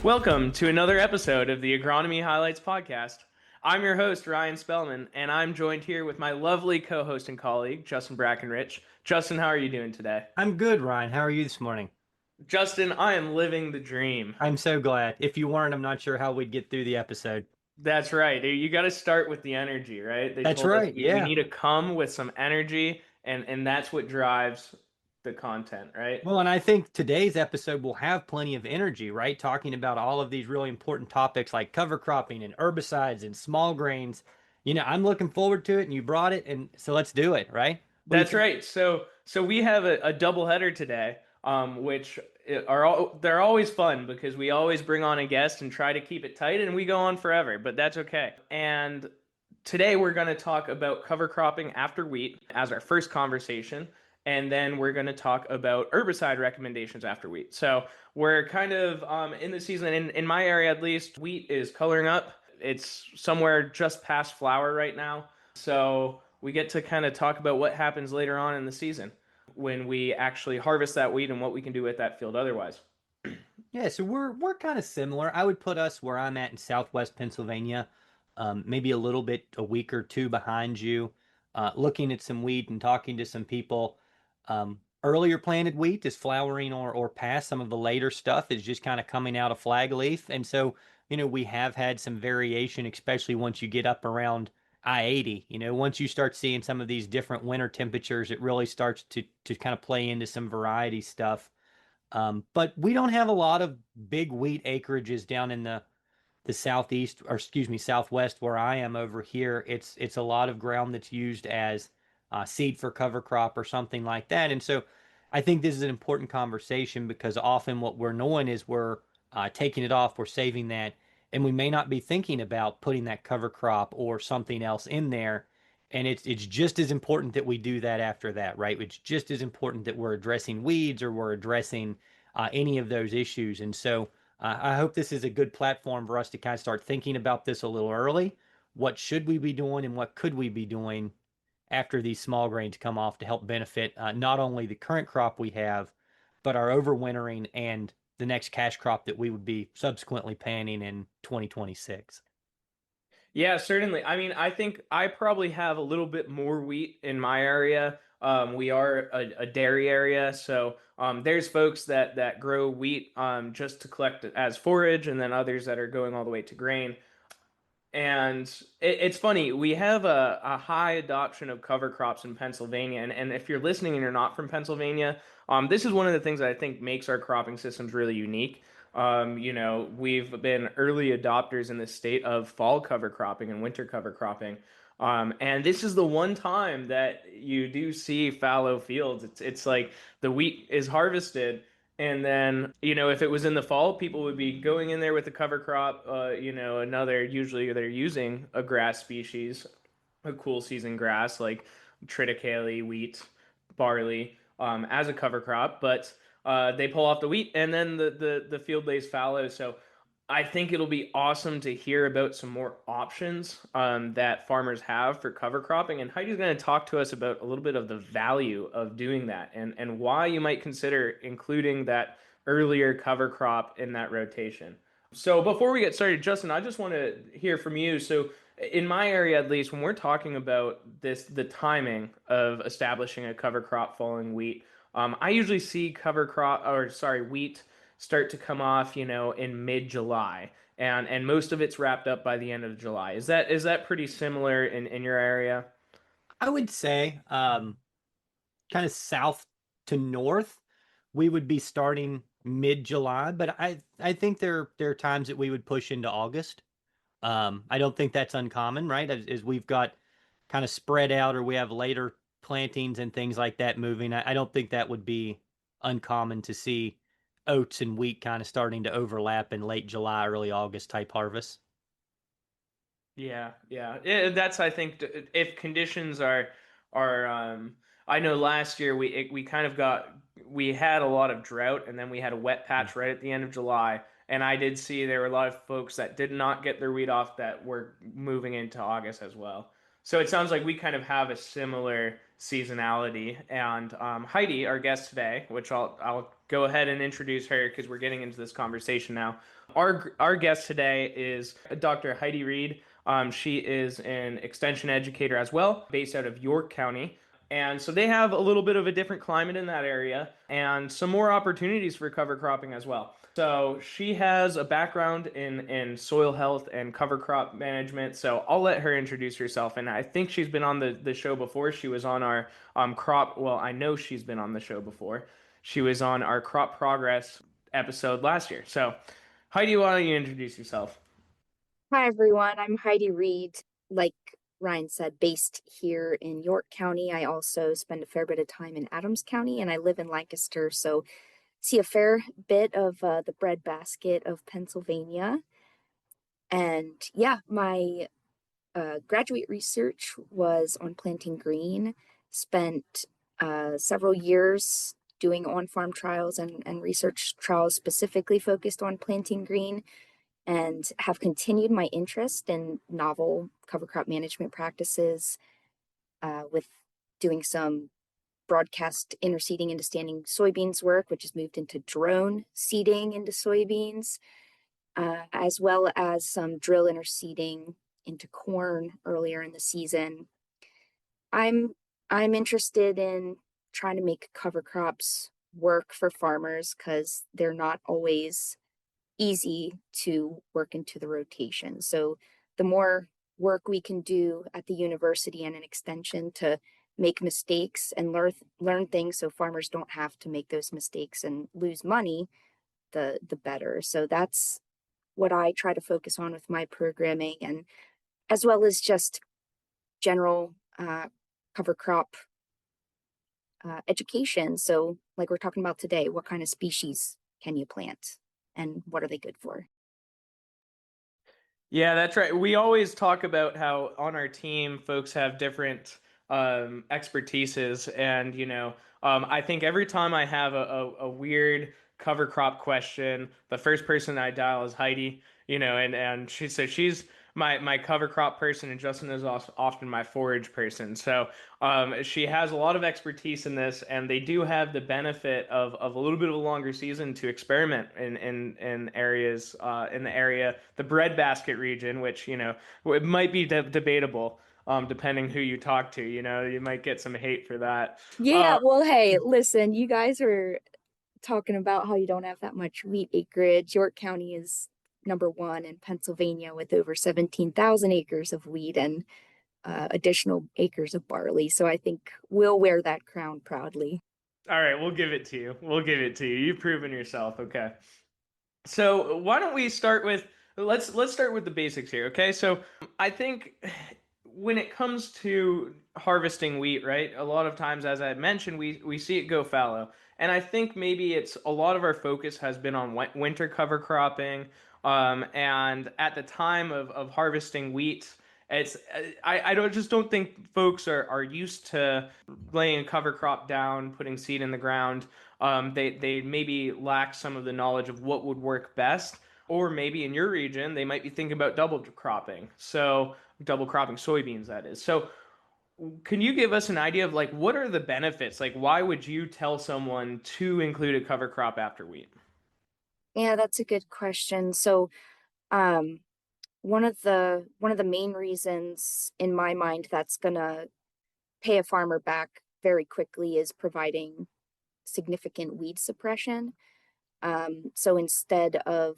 Welcome to another episode of the Agronomy Highlights podcast. I'm your host, Ryan Spelman, and I'm joined here with my lovely co-host and colleague, Justin Brackenrich. Justin, how are you doing today? I'm good, Ryan. How are you this morning? Justin, I am living the dream. I'm so glad. If you weren't, I'm not sure how we'd get through the episode. That's right. You got to start with the energy, right? They That's told us right. we Yeah. need to come with some energy, and that's what drives the content, right? Well, and I think today's episode will have plenty of energy, right? Talking about all of these really important topics like cover cropping and herbicides and small grains. I'm looking forward to it, and you brought it, and so let's do it, right? What do you That's think? right. So we have a double header today, which they're always fun because we always bring on a guest and try to keep it tight, and we go on forever, but that's okay. And today we're going to talk about cover cropping after wheat as our first conversation, and then we're going to talk about herbicide recommendations after wheat. So we're kind of in the season, in my area at least, wheat is coloring up. It's somewhere just past flower right now. So we get to kind of talk about what happens later on in the season when we actually harvest that wheat and what we can do with that field otherwise. Yeah, so we're kind of similar. I would put us where I'm at in Southwest Pennsylvania, maybe a little bit a week or two behind you, looking at some wheat and talking to some people. Earlier planted wheat is flowering or past. Some of the later stuff is just kind of coming out of flag leaf. And so, we have had some variation, especially once you get up around I-80. Once you start seeing some of these different winter temperatures, it really starts to kind of play into some variety stuff. But we don't have a lot of big wheat acreages down in the southeast, or excuse me, southwest where I am over here. It's a lot of ground that's used as seed for cover crop or something like that. And so I think this is an important conversation because often what we're knowing is we're taking it off, we're saving that, and we may not be thinking about putting that cover crop or something else in there. And it's just as important that we do that after that, right? It's just as important that we're addressing weeds or we're addressing any of those issues. And so I hope this is a good platform for us to kind of start thinking about this a little early. What should we be doing and what could we be doing after these small grains come off to help benefit not only the current crop we have, but our overwintering and the next cash crop that we would be subsequently planting in 2026. Yeah, certainly. I mean, I think I probably have a little bit more wheat in my area. We are a dairy area, so there's folks that grow wheat just to collect it as forage, and then others that are going all the way to grain. And it's funny, we have a high adoption of cover crops in Pennsylvania. And if you're listening and you're not from Pennsylvania, this is one of the things that I think makes our cropping systems really unique. We've been early adopters in the state of fall cover cropping and winter cover cropping. And this is the one time that you do see fallow fields. It's like the wheat is harvested and then, if it was in the fall, people would be going in there with a cover crop, usually they're using a grass species, a cool season grass like triticale, wheat, barley, as a cover crop, but they pull off the wheat and then the field lays fallow. So I think it'll be awesome to hear about some more options that farmers have for cover cropping. And Heidi's going to talk to us about a little bit of the value of doing that and why you might consider including that earlier cover crop in that rotation. So before we get started, Justin, I just want to hear from you. So in my area, at least, when we're talking about the timing of establishing a cover crop following wheat, I usually see wheat start to come off, in mid-July, and most of it's wrapped up by the end of July. Is that pretty similar in your area? I would say kind of south to north, we would be starting mid-July, but I think there are times that we would push into August. I don't think that's uncommon, right? As we've got kind of spread out or we have later plantings and things like that moving, I don't think that would be uncommon to see oats and wheat kind of starting to overlap in late July, early August type harvests. Yeah, yeah. That's I think if conditions are I know last year we kind of we had a lot of drought and then we had a wet patch right at the end of July, and I did see there were a lot of folks that did not get their wheat off that were moving into August as well. So it sounds like we kind of have a similar seasonality. And Heidi, our guest today, which I'll go ahead and introduce her because we're getting into this conversation now. Our guest today is Dr. Heidi Reed. She is an extension educator as well, based out of York County. And so they have a little bit of a different climate in that area and some more opportunities for cover cropping as well. So she has a background in soil health and cover crop management. So I'll let her introduce herself. And I think she's been on the show before. She was on our crop. Well, I know she's been on the show before. She was on our crop progress episode last year. So Heidi, why don't you introduce yourself? Hi, everyone. I'm Heidi Reed. Like Ryan said, based here in York County. I also spend a fair bit of time in Adams County, and I live in Lancaster, so see a fair bit of the breadbasket of Pennsylvania. And yeah, my graduate research was on planting green. Spent several years doing on-farm trials and research trials specifically focused on planting green, and have continued my interest in novel cover crop management practices with doing some broadcast interseeding into standing soybeans work, which has moved into drone seeding into soybeans, as well as some drill interseeding into corn earlier in the season. I'm I'm interested in trying to make cover crops work for farmers because they're not always easy to work into the rotation. So the more work we can do at the university and an extension to make mistakes and learn things so farmers don't have to make those mistakes and lose money, the better. So that's what I try to focus on with my programming, and as well as just general cover crop education. So like we're talking about today, what kind of species can you plant and what are they good for? Yeah, that's right. We always talk about how on our team, folks have different expertises, and I think every time I have a weird cover crop question, the first person I dial is Heidi. And she's my cover crop person, and Justin is often my forage person. So she has a lot of expertise in this, and they do have the benefit of a little bit of a longer season to experiment in areas in the area, the breadbasket region, which it might be debatable depending who you talk to. You might get some hate for that. Yeah, well, hey, listen, you guys were talking about how you don't have that much wheat acreage. York County is number one in Pennsylvania with over 17,000 acres of wheat and additional acres of barley. So I think we'll wear that crown proudly. All right, we'll give it to you. We'll give it to you. You've proven yourself. Okay. So why don't we start with let's start with the basics here, okay? So I think when it comes to harvesting wheat, right? A lot of times, as I mentioned, we see it go fallow, and I think maybe it's a lot of our focus has been on winter cover cropping, and at the time of harvesting wheat. I don't think folks are used to laying a cover crop down, putting seed in the ground. They maybe lack some of the knowledge of what would work best, or maybe in your region they might be thinking about double cropping. So double cropping soybeans, that is. So can you give us an idea of like what are the benefits? Like why would you tell someone to include a cover crop after wheat? Yeah, that's a good question. So um, one of the main reasons in my mind that's gonna pay a farmer back very quickly is providing significant weed suppression. So instead of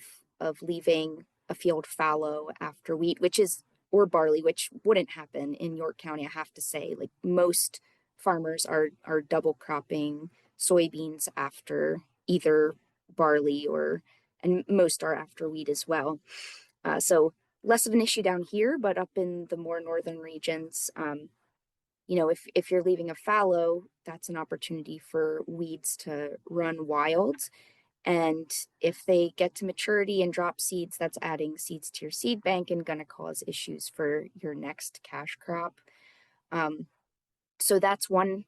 leaving a field fallow after wheat, which is or barley, which wouldn't happen in York County, I have to say. Like most farmers are double cropping soybeans after either barley or and most are after wheat as well. So less of an issue down here, but up in the more northern regions, if you're leaving a fallow, that's an opportunity for weeds to run wild. And if they get to maturity and drop seeds, that's adding seeds to your seed bank and going to cause issues for your next cash crop. Um, so that's one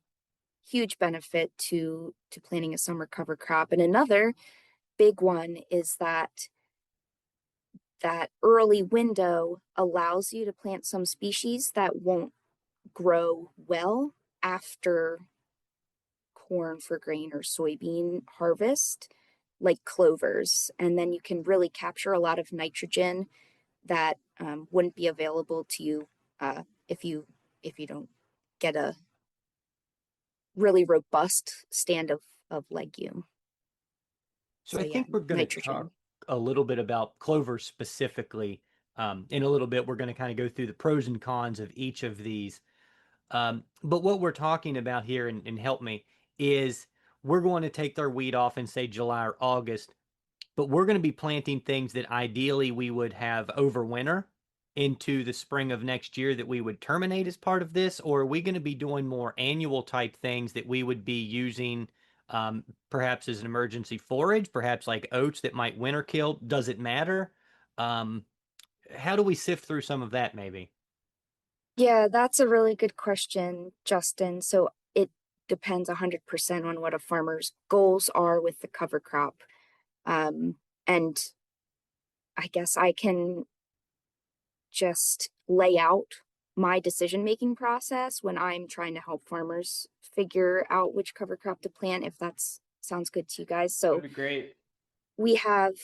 huge benefit to planting a summer cover crop. And another big one is that early window allows you to plant some species that won't grow well after corn for grain or soybean harvest, like clovers. And then you can really capture a lot of nitrogen that wouldn't be available to you if you don't get a really robust stand of legume. So So I yeah, think we're going to talk nitrogen. a little bit about clover specifically. In a little bit, we're going to kind of go through the pros and cons of each of these. But what we're talking about here, and help me, is we're going to take their wheat off in, say, July or August, but we're going to be planting things that ideally we would have over winter into the spring of next year that we would terminate as part of this, or are we going to be doing more annual type things that we would be using perhaps as an emergency forage, perhaps like oats that might winter kill? Does it matter? Um, how do we sift through some of that maybe? Yeah, that's a really good question, Justin. So it depends 100% on what a farmer's goals are with the cover crop. And I guess I can just lay out my decision-making process when I'm trying to help farmers figure out which cover crop to plant, if that's sounds good to you guys. So That'd be great. we have,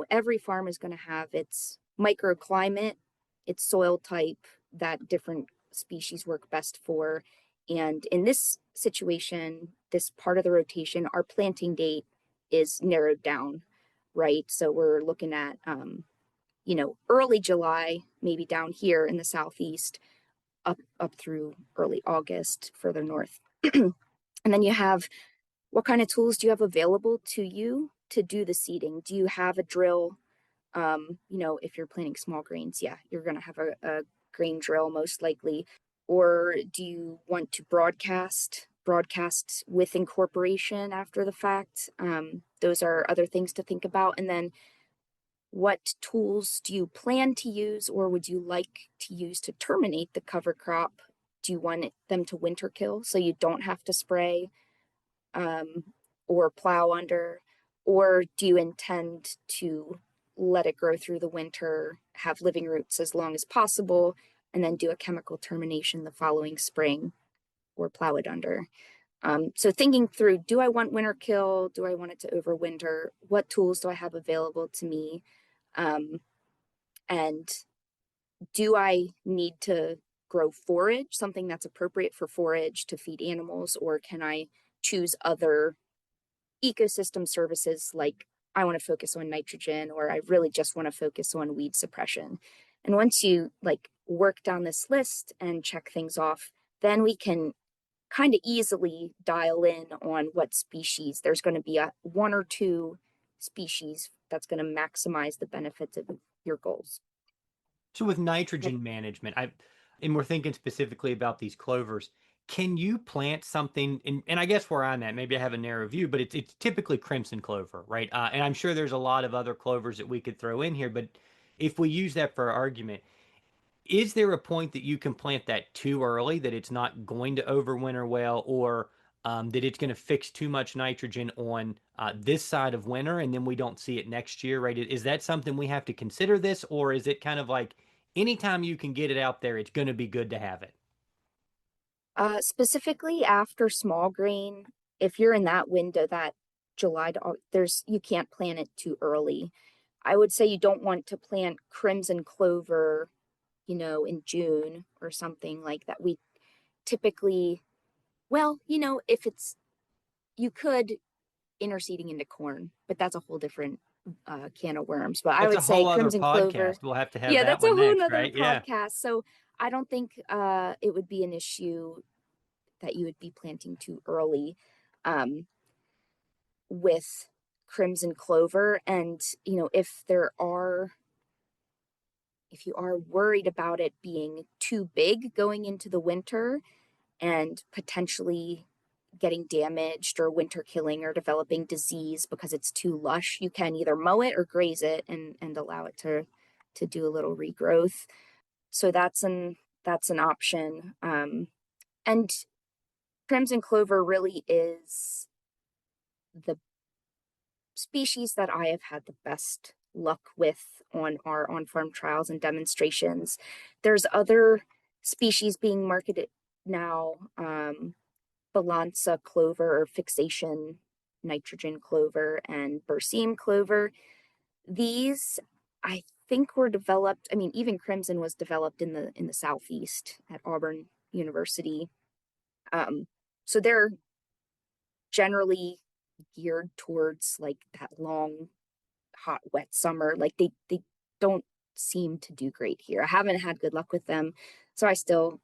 every farm is going to have its microclimate, its soil type that different species work best for. And in this situation, this part of the rotation, our planting date is narrowed down, right? So we're looking at, early July, maybe down here in the southeast, up through early August further north. And then you have, what kind of tools do you have available to you to do the seeding? Do you have a drill? If you're planting small grains, yeah, you're going to have a grain drill most likely. Or do you want to broadcast with incorporation after the fact? Those are other things to think about. And then what tools do you plan to use or would you like to use to terminate the cover crop? Do you want them to winter kill so you don't have to spray um, or plow under? Or do you intend to let it grow through the winter, have living roots as long as possible, and then do a chemical termination the following spring or plow it under? So thinking through, do I want winter kill? Do I want it to overwinter? What tools do I have available to me? And do I need to grow forage, something that's appropriate for forage to feed animals, or can I choose other ecosystem services like I want to focus on nitrogen or I really just want to focus on weed suppression? And once you work down this list and check things off, then we can kind of easily dial in on what species. There's going to be one or two species that's going to maximize the benefits of your goals. So with nitrogen management, and we're thinking specifically about these clovers, can you plant something, and I guess where I'm at, maybe I have a narrow view, but it's typically crimson clover, right? And I'm sure there's a lot of other clovers that we could throw in here, but if we use that for argument, is there a point that you can plant that too early, that it's not going to overwinter well, or that it's going to fix too much nitrogen on this side of winter and then we don't see it next year, right? Is that something we have to consider this, or is it kind of like anytime you can get it out there, it's going to be good to have it? Specifically after small grain, if you're in that window, that July to you can't plant it too early. I would say you don't want to plant crimson clover, in June or something like that. We typically, well, if you could interseeding into corn, but that's a whole different can of worms. But I That's would a say whole other crimson clover, podcast. We'll have to have yeah, that that's a one whole next, nother right? Yeah. podcast. So I don't think it would be an issue that you would be planting too early um, with crimson clover. And, if you are worried about it being too big going into the winter and potentially getting damaged or winter killing or developing disease because it's too lush, you can either mow it or graze it and allow it to do a little regrowth. So that's an option. And crimson clover really is the species that I have had the best luck with on our on-farm trials and demonstrations. There's other species being marketed now Balanza clover or fixation nitrogen clover and berseem clover. These, I think, were developed. I mean, even crimson was developed in the southeast at Auburn University. So they're generally geared towards like that long, hot, wet summer. Like they don't seem to do great here. I haven't had good luck with them, so I still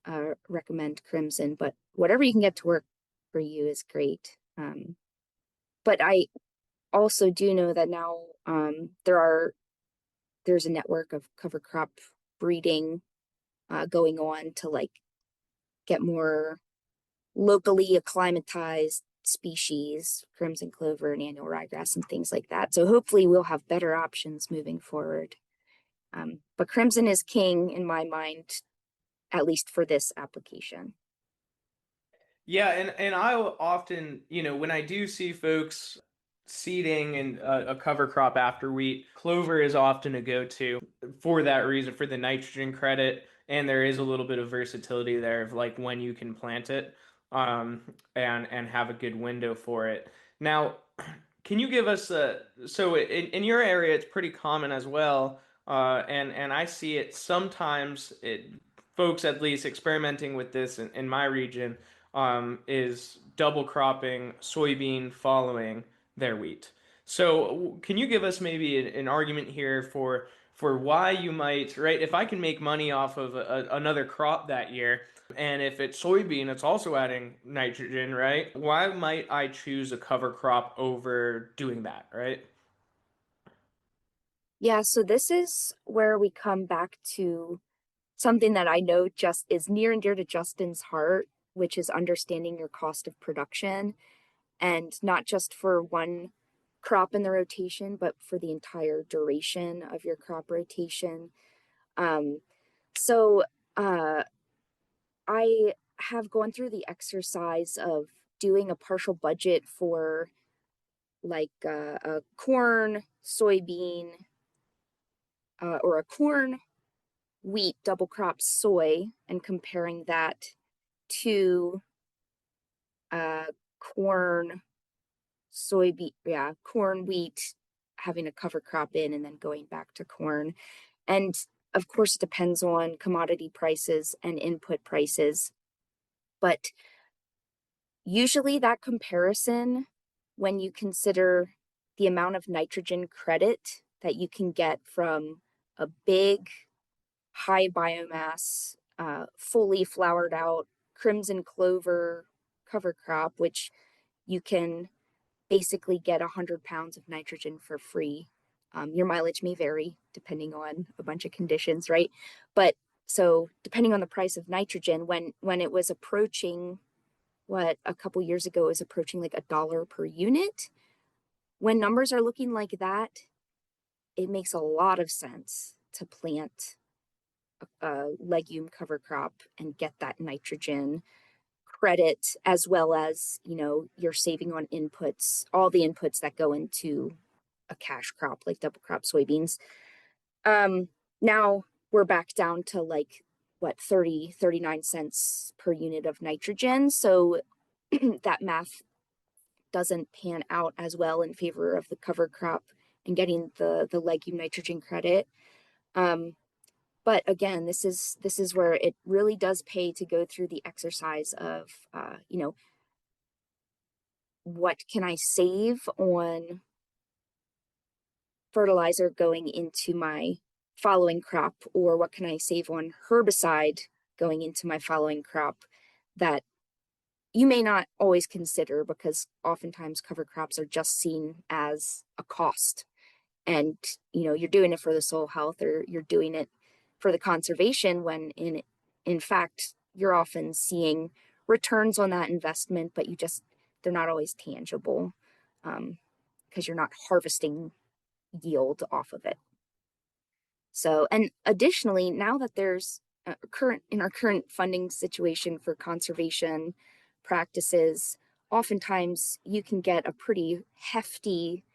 recommend crimson. But whatever you can get to work for you is great. But I also do know that now there's a network of cover crop breeding going on to like get more locally acclimatized species, crimson clover and annual ryegrass and things like that. So hopefully we'll have better options moving forward. But crimson is king in my mind, at least for this application. Yeah, and I will often, when I do see folks seeding and a cover crop after wheat, clover is often a go-to for that reason, for the nitrogen credit, and there is a little bit of versatility there of like when you can plant it, and have a good window for it. Now, can you give us so in your area it's pretty common as well, and I see it sometimes, folks at least experimenting with this in my region, is double cropping soybean following their wheat. So can you give us maybe an argument here for why you might, right? If I can make money off of another crop that year, and if it's soybean, it's also adding nitrogen, right? Why might I choose a cover crop over doing that, right? Yeah, so this is where we come back to something that I know just is near and dear to Justin's heart, which is understanding your cost of production, and not just for one crop in the rotation, but for the entire duration of your crop rotation. Um, so I have gone through the exercise of doing a partial budget for like a corn, soybean, or a corn, wheat, double crop soy, and comparing that to uh, corn, soybean, yeah, corn, wheat, having a cover crop in and then going back to corn. And of course, it depends on commodity prices and input prices. But usually, that comparison, when you consider the amount of nitrogen credit that you can get from a big, high biomass, fully flowered out crimson clover cover crop, which you can basically get 100 pounds of nitrogen for free. Your mileage may vary depending on a bunch of conditions, right? But so depending on the price of nitrogen, when it was approaching what a couple years ago was approaching like $1 per unit, when numbers are looking like that, it makes a lot of sense to plant a legume cover crop and get that nitrogen credit, as well as you're saving on inputs, all the inputs that go into a cash crop like double crop soybeans. Now we're back down to like what 39 cents per unit of nitrogen, so that math doesn't pan out as well in favor of the cover crop and getting the legume nitrogen credit. But again, this is where it really does pay to go through the exercise of what can I save on fertilizer going into my following crop, or what can I save on herbicide going into my following crop that you may not always consider, because oftentimes cover crops are just seen as a cost, and you're doing it for the soil health or you're doing it for the conservation, when in fact you're often seeing returns on that investment, but they're not always tangible, because you're not harvesting yield off of it. So, and additionally, now that there's in our current funding situation for conservation practices, oftentimes you can get a pretty hefty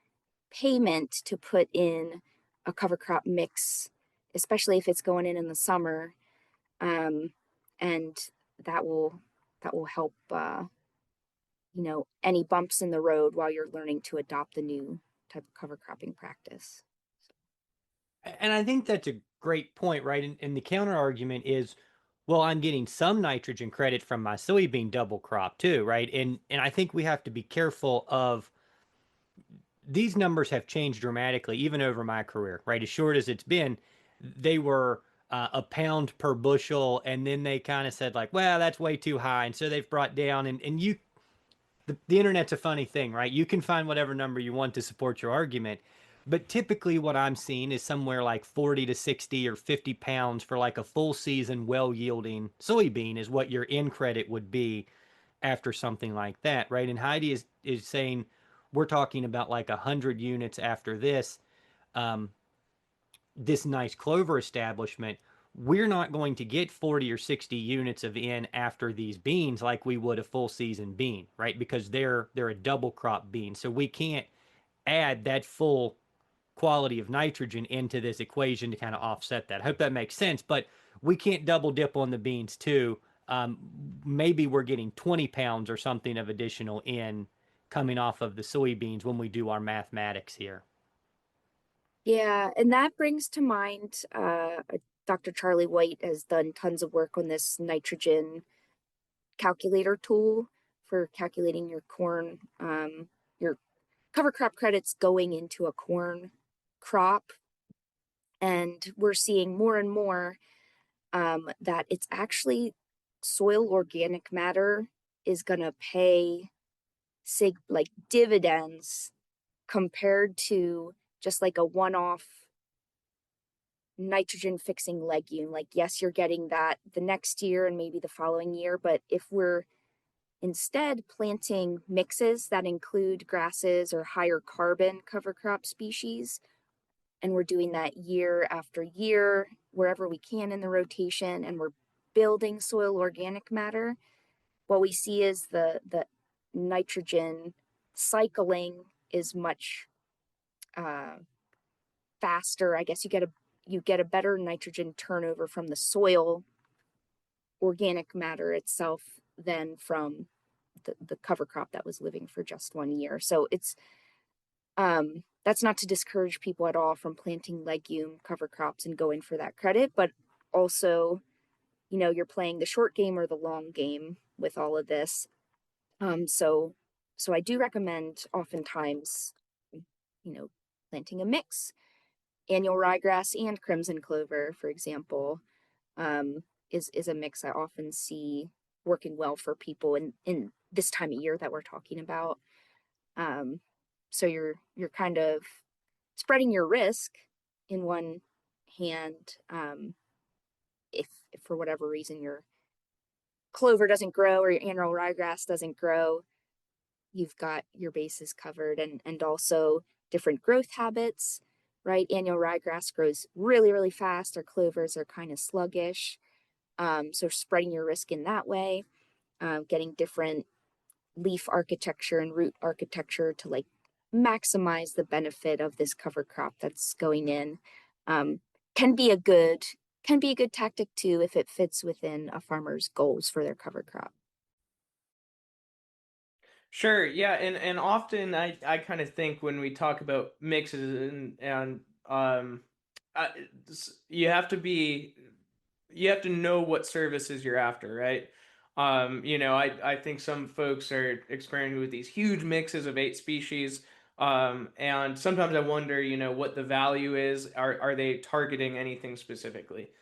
payment to put in a cover crop mix, especially if it's going in the summer. And that will that will help, any bumps in the road while you're learning to adopt the new type of cover cropping practice. And I think that's a great point, right? And the counter argument is, well, I'm getting some nitrogen credit from my soybean double crop too, right? And I think we have to be careful of these numbers have changed dramatically, even over my career, right? As short as it's been, they were a pound per bushel, and then they kind of said like, well, that's way too high, and so they've brought down. And the internet's a funny thing, right? You can find whatever number you want to support your argument, but typically what I'm seeing is somewhere like 40 to 60 or 50 pounds for like a full season well yielding soybean is what your in credit would be after something like that, right? And Heidi is saying we're talking about like 100 units after um, this nice clover establishment. We're not going to get 40 or 60 units of N after these beans like we would a full season bean, right? Because they're a double crop bean. So we can't add that full quality of nitrogen into this equation to kind of offset that. I hope that makes sense, but we can't double dip on the beans too. Maybe we're getting 20 pounds or something of additional N coming off of the soybeans when we do our mathematics here. Yeah, and that brings to mind Dr. Charlie White has done tons of work on this nitrogen calculator tool for calculating your corn, your cover crop credits going into a corn crop. And we're seeing more and more that it's actually soil organic matter is going to pay like dividends compared to just like a one-off nitrogen fixing legume. Like, yes, you're getting that the next year and maybe the following year, but if we're instead planting mixes that include grasses or higher carbon cover crop species, and we're doing that year after year wherever we can in the rotation, and we're building soil organic matter, what we see is the nitrogen cycling is much faster. I guess you get a better nitrogen turnover from the soil organic matter itself than from the cover crop that was living for just 1 year. So it's that's not to discourage people at all from planting legume cover crops and going for that credit, but also, you're playing the short game or the long game with all of this. So I do recommend oftentimes, planting a mix, annual ryegrass and crimson clover, for example, is a mix I often see working well for people in this time of year that we're talking about. So you're kind of spreading your risk in one hand. If for whatever reason your clover doesn't grow or your annual ryegrass doesn't grow, you've got your bases covered, and also different growth habits, right? Annual ryegrass grows really, really fast. Our clovers are kind of sluggish. So spreading your risk in that way, getting different leaf architecture and root architecture to like maximize the benefit of this cover crop that's going in, can be a good tactic too if it fits within a farmer's goals for their cover crop. Sure, yeah, and often I kind of think when we talk about mixes and I, you have to be you have to know what services you're after, right? I think some folks are experimenting with these huge mixes of 8 species, and sometimes I wonder, what the value is. Are they targeting anything specifically?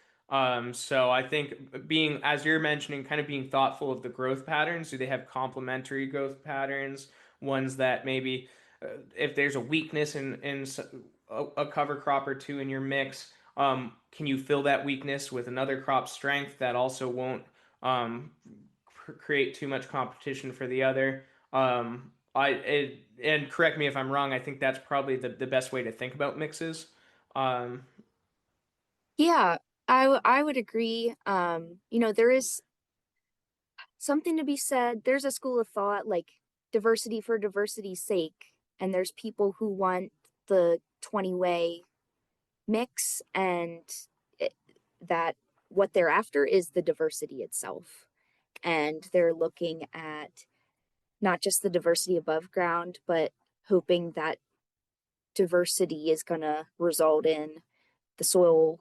So I think being, as you're mentioning, kind of being thoughtful of the growth patterns. Do they have complementary growth patterns? Ones that maybe, if there's a weakness in a cover crop or two in your mix, can you fill that weakness with another crop strength that also won't um, create too much competition for the other? And correct me if I'm wrong. I think that's probably the best way to think about mixes. Um, Yeah, I would agree. There is something to be said. There's a school of thought like diversity for diversity's sake, and there's people who want the 20-way mix, and it, that what they're after is the diversity itself. and they're looking at not just the diversity above ground, but hoping that diversity is going to result in the soil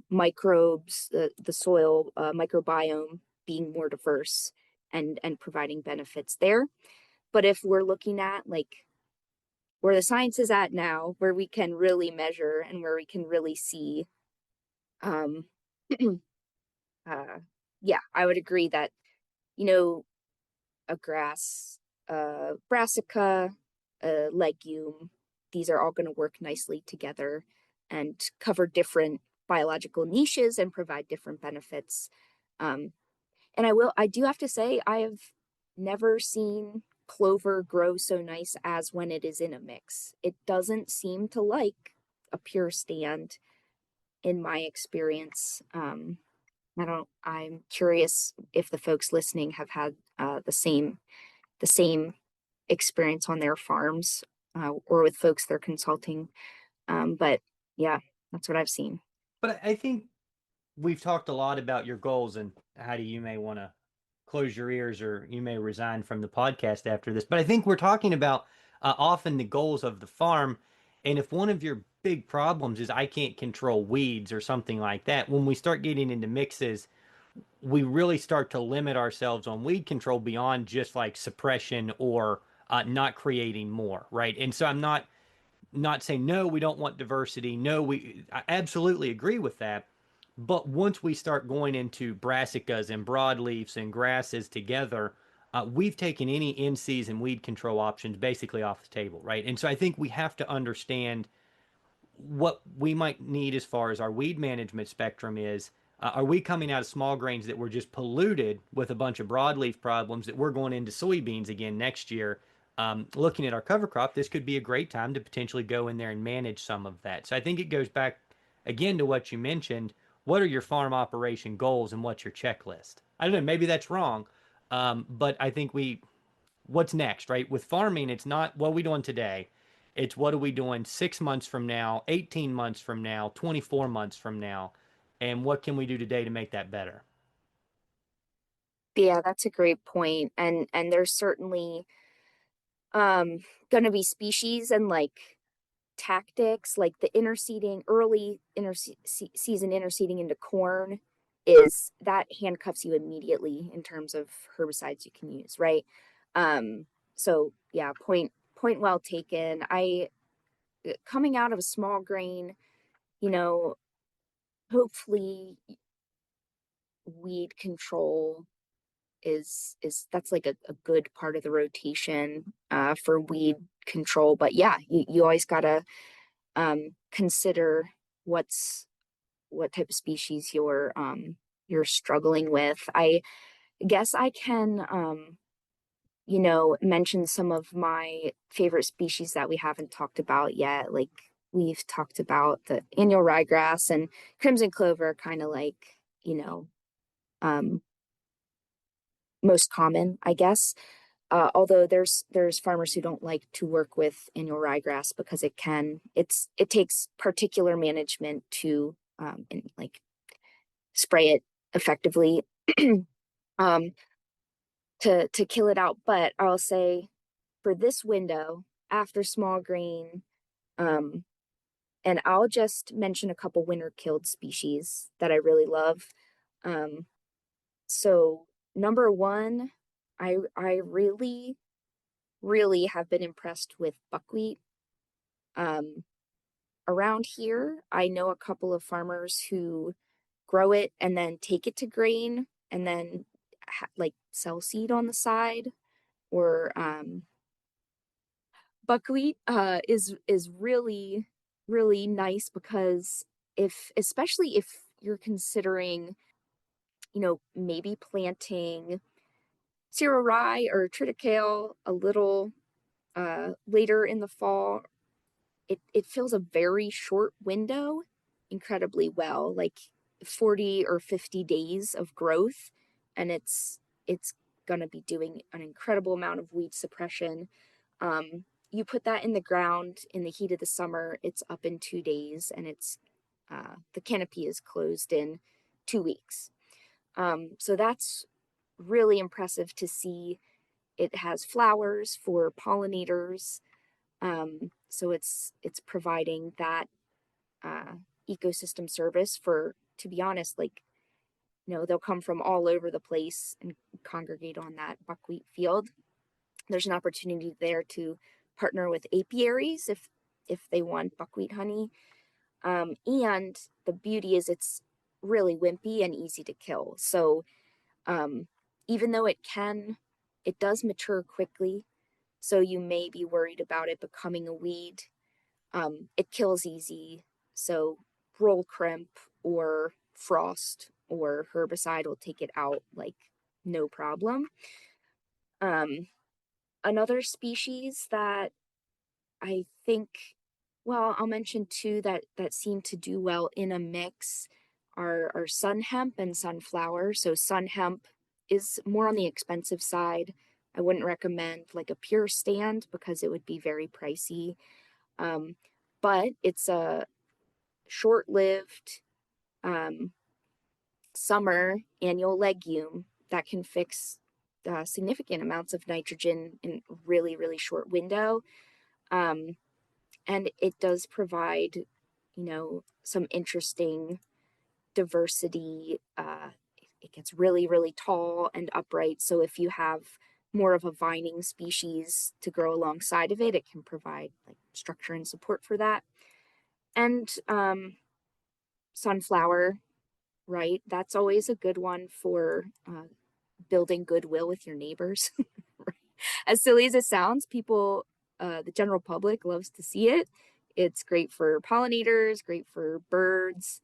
microbes, the soil microbiome being more diverse and providing benefits there. But if we're looking at like where the science is at now, where we can really measure and where we can really see, um, yeah, I would agree that, you know, a grass, brassica, a legume, these are all going to work nicely together and cover different biological niches and provide different benefits. Um, and I do have to say, I have never seen clover grow so nice as when it is in a mix. It doesn't seem to like a pure stand in my experience. I'm curious if the folks listening have had the same experience on their farms or with folks they're consulting. But yeah, that's what I've seen. But I think we've talked a lot about your goals, and Heidi, you may want to close your ears or you may resign from the podcast after this. But I think we're talking about often the goals of the farm. And if one of your big problems is I can't control weeds or something like that, when we start getting into mixes, we really start to limit ourselves on weed control beyond just like suppression or not creating more, right? And so I'm not saying no, we don't want diversity. No, I absolutely agree with that. But once we start going into brassicas and broadleafs and grasses together, we've taken any in-season weed control options basically off the table, right? And so I think we have to understand what we might need as far as our weed management spectrum is. Are we coming out of small grains that were just polluted with a bunch of broadleaf problems that we're going into soybeans again next year? Looking at our cover crop, this could be a great time to potentially go in there and manage some of that. So I think it goes back again to what you mentioned. What are your farm operation goals and what's your checklist? I don't know, maybe that's wrong. But I think what's next, right? With farming, it's not what are we doing today. It's what are we doing 6 months from now, 18 months from now, 24 months from now, and what can we do today to make that better? Yeah, that's a great point. And there's certainly going to be species and like tactics, like the interseeding, early season interseeding into corn is that handcuffs you immediately in terms of herbicides you can use, right? Um, so yeah, point well taken. I coming out of a small grain, you know, hopefully weed control is that's like a good part of the rotation for weed control. But yeah, you always gotta consider what type of species you're struggling with. I guess I can mention some of my favorite species that we haven't talked about yet. Like we've talked about the annual ryegrass and crimson clover, kind of like, um, most common, I guess. Although there's farmers who don't like to work with annual ryegrass because it takes particular management to and like spray it effectively um, to kill it out. But I'll say for this window after small grain, um, and I'll just mention a couple winter killed species that I really love. Um, so number one, I really have been impressed with buckwheat. Um, Around here, I know a couple of farmers who grow it and then take it to grain and then like sell seed on the side. Or buckwheat is really nice because especially if you're considering, maybe planting cereal rye or triticale a little later in the fall, it fills a very short window incredibly well, like 40 or 50 days of growth, and it's going to be doing an incredible amount of weed suppression. You put that in the ground in the heat of the summer, it's up in 2 days, and the canopy is closed in 2 weeks. So that's really impressive to see. It has flowers for pollinators. So it's providing that uh, ecosystem service for, to be honest, like, they'll come from all over the place and congregate on that buckwheat field. There's an opportunity there to partner with apiaries if they want buckwheat honey. And the beauty is it's really wimpy and easy to kill. So um, even though it does mature quickly. So you may be worried about it becoming a weed. It kills easy. So roll crimp or frost or herbicide will take it out like no problem. Um, Another species that I think, well, I'll mention two that seem to do well in a mix are sun hemp and sunflower. So sun hemp is more on the expensive side. I wouldn't recommend like a pure stand because it would be very pricey. Um, but it's a short-lived um, summer annual legume that can fix significant amounts of nitrogen in really, really short window. Um, and it does provide, some interesting diversity. It gets really, really tall and upright. So if you have more of a vining species to grow alongside of it, it can provide like structure and support for that. And sunflower, right? That's always a good one for building goodwill with your neighbors. As silly as it sounds, people, the general public loves to see it. It's great for pollinators, great for birds,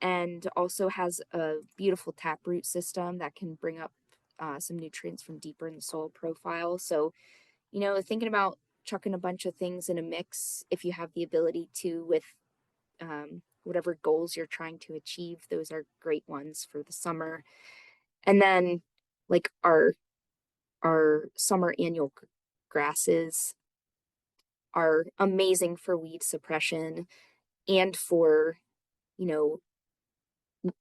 and also has a beautiful taproot system that can bring up some nutrients from deeper in the soil profile. So, thinking about chucking a bunch of things in a mix, if you have the ability to, with whatever goals you're trying to achieve, those are great ones for the summer. And then, like our summer annual grasses are amazing for weed suppression and for, you know,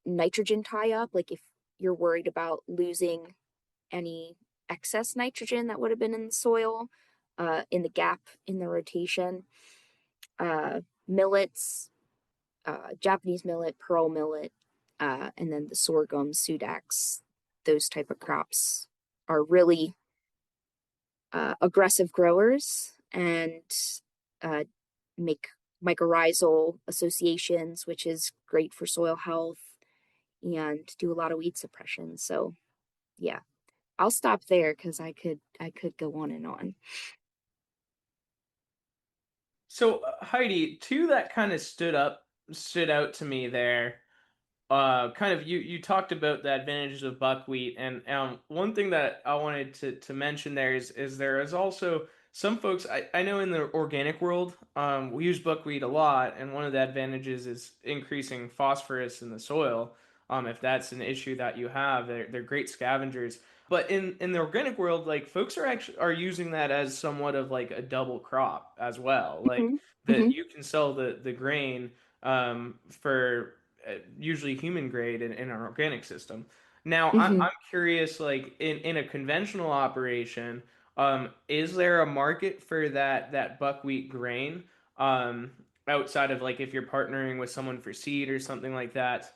nitrogen tie up. Like if you're worried about losing any excess nitrogen that would have been in the soil, in the gap in the rotation, millets, Japanese millet, pearl millet, and then the sorghum, sudax, those type of crops are really aggressive growers and uh, make mycorrhizal associations, which is great for soil health and do a lot of weed suppression. So yeah, I'll stop there because I could go on and on. So Heidi, two that kind of stood out to me there. Kind of you talked about the advantages of buckwheat, and one thing that I wanted to mention there is there is also some folks I know in the organic world, we use buckwheat a lot, and one of the advantages is increasing phosphorus in the soil. If that's an issue that you have, they're great scavengers. But in the organic world, like folks are using that as somewhat of like a double crop as well. Like Mm-hmm. that Mm-hmm. you can sell the grain for usually human grade in an organic system. Now, Mm-hmm. I'm curious, like in a conventional operation, is there a market for that buckwheat grain um, outside of like if you're partnering with someone for seed or something like that,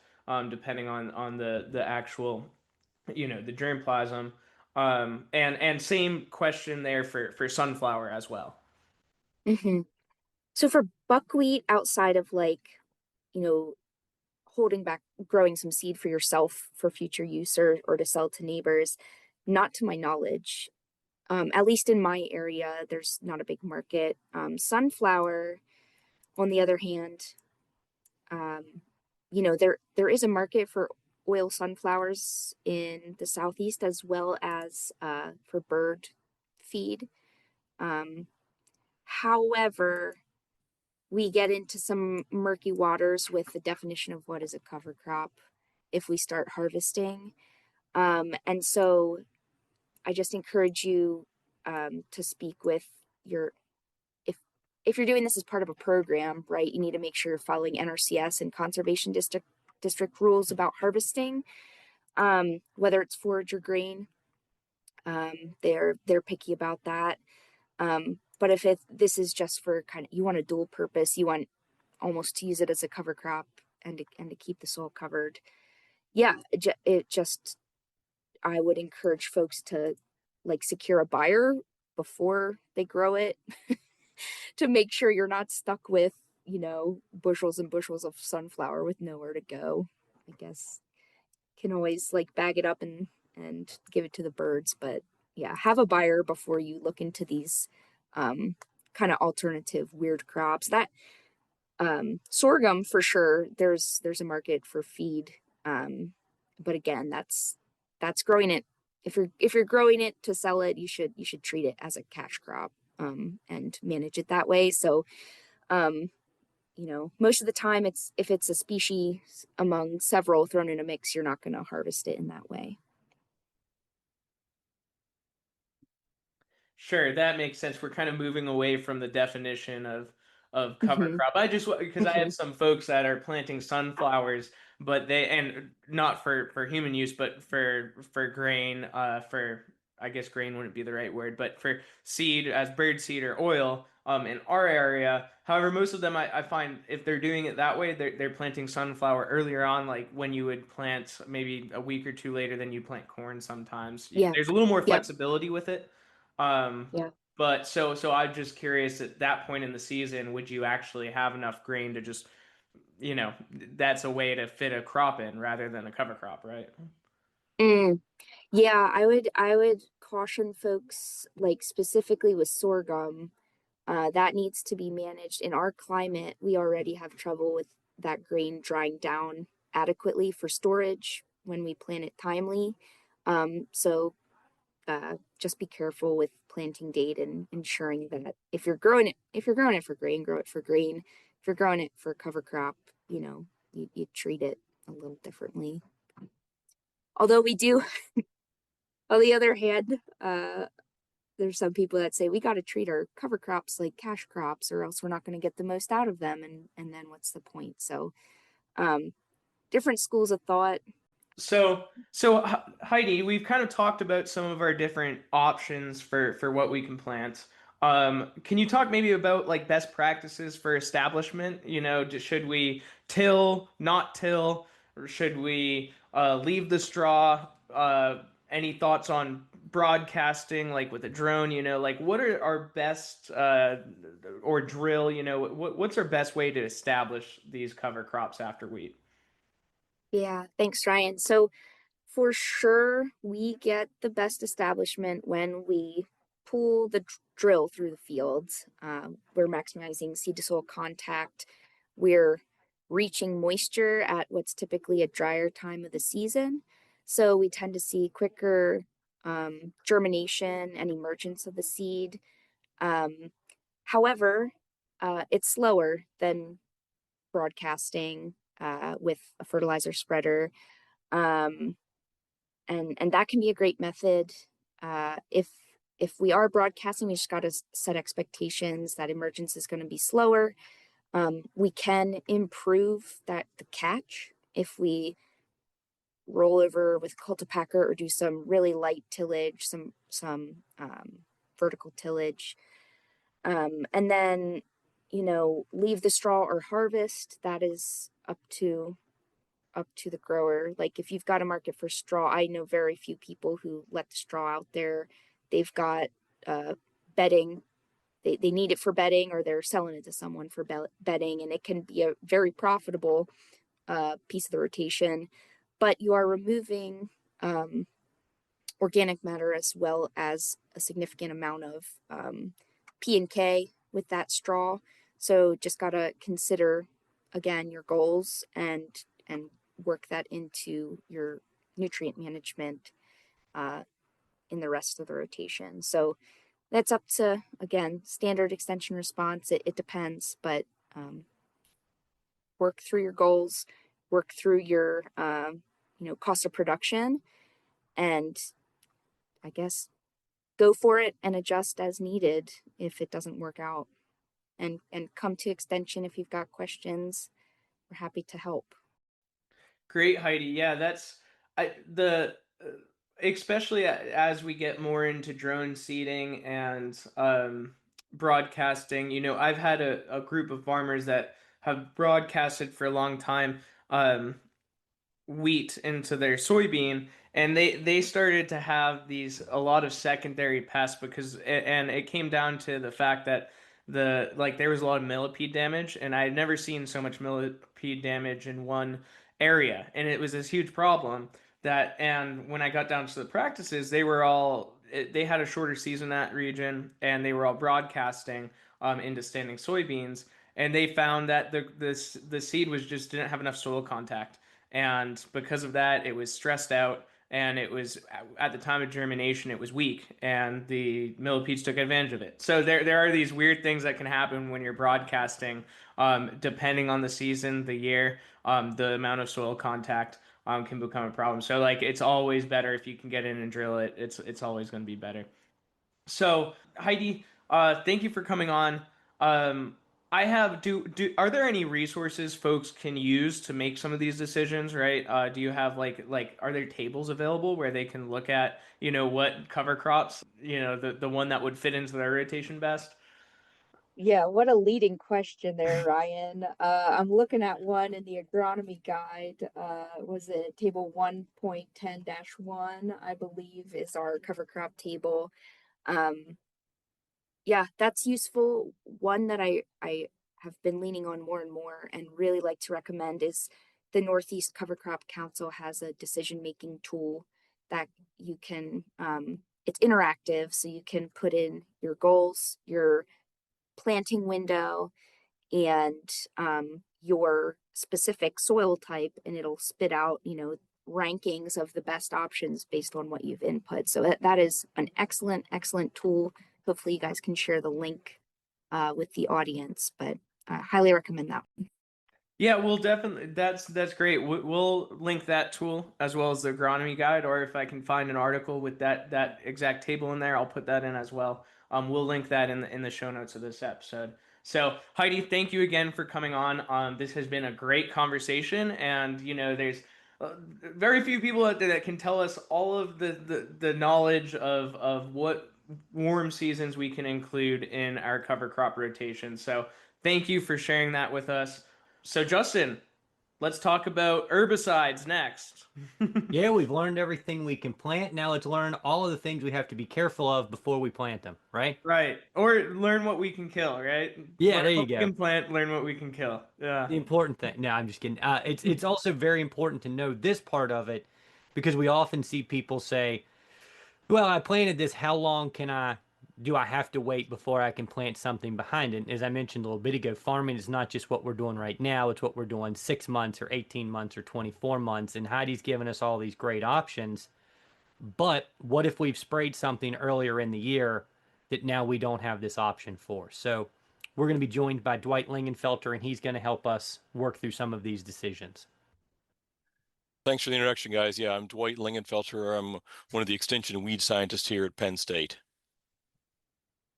depending on the actual, the germplasm. And same question there for sunflower as well. Mm-hmm. So for buckwheat, outside of like, you know, holding back growing some seed for yourself for future use or to sell to neighbors, not to my knowledge. At least in my area, there's not a big market. Sunflower, on the other hand, um, there is a market for oil sunflowers in the southeast as well as for bird feed. Um, However, we get into some murky waters with the definition of what is a cover crop if we start harvesting. And so I just encourage you to speak with your if if you're doing this as part of a program, right? You need to make sure you're following NRCS and conservation district rules about harvesting. whether it's forage or grain. They're picky about that. But if this is just for kind of, you want a dual purpose, you want almost to use it as a cover crop and to keep the soil covered. Yeah, it just, I would encourage folks to like secure a buyer before they grow it to make sure you're not stuck with, bushels and bushels of sunflower with nowhere to go. I guess can always like bag it up and give it to the birds, but yeah, have a buyer before you look into these kind of alternative weird crops. That sorghum for sure, there's a market for feed, but again, that's growing it. If you're growing it to sell it, you should treat it as a cash crop, and manage it that way. So most of the time, if it's a species among several thrown in a mix, you're not going to harvest it in that way. Sure, that makes sense. We're kind of moving away from the definition of cover Hmm. crop. I just because I Hmm. have some folks that are planting sunflowers, but they and not for human use, but for grain. For I guess grain wouldn't be the right word, but for seed as bird seed or oil. In our area, however, most of them I find if they're doing it that way, they're planting sunflower earlier on, like when you would plant maybe a week or two later than you plant corn. Sometimes Yeah. there's a little more Yep. flexibility with it. Um, Yeah. but so I'm just curious at that point in the season, would you actually have enough grain to just, that's a way to fit a crop in rather than a cover crop, right? Mm. Yeah, I would caution folks like specifically with sorghum, that needs to be managed. In our climate, we already have trouble with that grain drying down adequately for storage when we plant it timely. So just be careful with planting date and ensuring that if you're growing it for grain, grow it for grain. If you're growing it for cover crop, you treat it a little differently. Although we do, on the other hand, there's some people that say we got to treat our cover crops like cash crops, or else we're not going to get the most out of them, and then what's the point? So, um, different schools of thought. So Heidi, we've kind of talked about some of our different options for what we can plant. Can you talk maybe about like best practices for establishment? Should we till, not till, or should we leave the straw? Any thoughts on broadcasting, like with a drone? Like what are our best or drill? What's our best way to establish these cover crops after wheat? Yeah, thanks, Ryan. So for sure, we get the best establishment when we pull the drill through the fields. We're maximizing seed to soil contact. We're reaching moisture at what's typically a drier time of the season. So we tend to see quicker germination and emergence of the seed. Um, However, it's slower than broadcasting with a fertilizer spreader. Um, and that can be a great method. If we are broadcasting, we just got to set expectations that emergence is going to be slower. We can improve the catch if we roll over with cultipacker or do some really light tillage, some vertical tillage, and then leave the straw or harvest. That is up to the grower. Like if you've got a market for straw, I know very few people who let the straw out there. They've got bedding. They need it for bedding, or they're selling it to someone for bedding, and it can be a very profitable piece of the rotation. But you are removing organic matter as well as a significant amount of P and K with that straw. So just gotta consider again your goals and work that into your nutrient management uh, in the rest of the rotation. So that's up to again standard extension response. It depends, but um, work through your goals, work through your cost of production, and I guess go for it and adjust as needed if it doesn't work out. And come to extension if you've got questions. We're happy to help. Great, Heidi. Yeah, that's the especially as we get more into drone seeding and broadcasting, I've had a group of farmers that have broadcasted for a long time. Wheat into their soybean, and they started to have these a lot of secondary pests because and it came down to the fact that there was a lot of millipede damage, and I had never seen so much millipede damage in one area, and it was this huge problem that. And when I got down to the practices, they had a shorter season in that region, and they were all broadcasting into standing soybeans, and they found that the seed was just didn't have enough soil contact, and because of that it was stressed out, and it was at the time of germination it was weak, and the millipedes took advantage of it. So there are these weird things that can happen when you're broadcasting, depending on the season, the year, the amount of soil contact can become a problem. So like it's always better if you can get in and drill it. It's always going to be better. So, Heidi, thank you for coming on. Um, I have are there any resources folks can use to make some of these decisions, right? Do you have are there tables available where they can look at, what cover crops, the one that would fit into their rotation best? Yeah, what a leading question there, Ryan. I'm looking at one in the agronomy guide. Was it table 1.10-1, I believe, is our cover crop table. Um, yeah, that's useful. One that I have been leaning on more and more and really like to recommend is the Northeast Cover Crop Council has a decision-making tool that you can, it's interactive, so you can put in your goals, your planting window, and your specific soil type, and it'll spit out, rankings of the best options based on what you've input. So that is an excellent, excellent tool. Hopefully, you guys can share the link with the audience, but I highly recommend that. Yeah, we'll definitely. That's great. We'll link that tool as well as the agronomy guide, or if I can find an article with that exact table in there, I'll put that in as well. We'll link that in the show notes of this episode. So Heidi, thank you again for coming on. This has been a great conversation, and there's very few people out there that can tell us all of the knowledge of what warm seasons we can include in our cover crop rotation. So thank you for sharing that with us. So, Justin, let's talk about herbicides next. Yeah, we've learned everything we can plant. Now let's learn all of the things we have to be careful of before we plant them, right? Right. Or learn what we can kill, right? Yeah, Learn there you what we go. can plant, learn what we can kill. Yeah. The important thing. No, I'm just kidding. It's also very important to know this part of it because we often see people say, "Well, I planted this. How long do I have to wait before I can plant something behind it?" As I mentioned a little bit ago, farming is not just what we're doing right now, it's what we're doing 6 months or 18 months or 24 months. And Heidi's given us all these great options. But what if we've sprayed something earlier in the year that now we don't have this option for? So we're going to be joined by Dwight Lingenfelter, and he's going to help us work through some of these decisions. Thanks for the introduction, guys. Yeah, I'm Dwight Lingenfelter. I'm one of the extension weed scientists here at Penn State.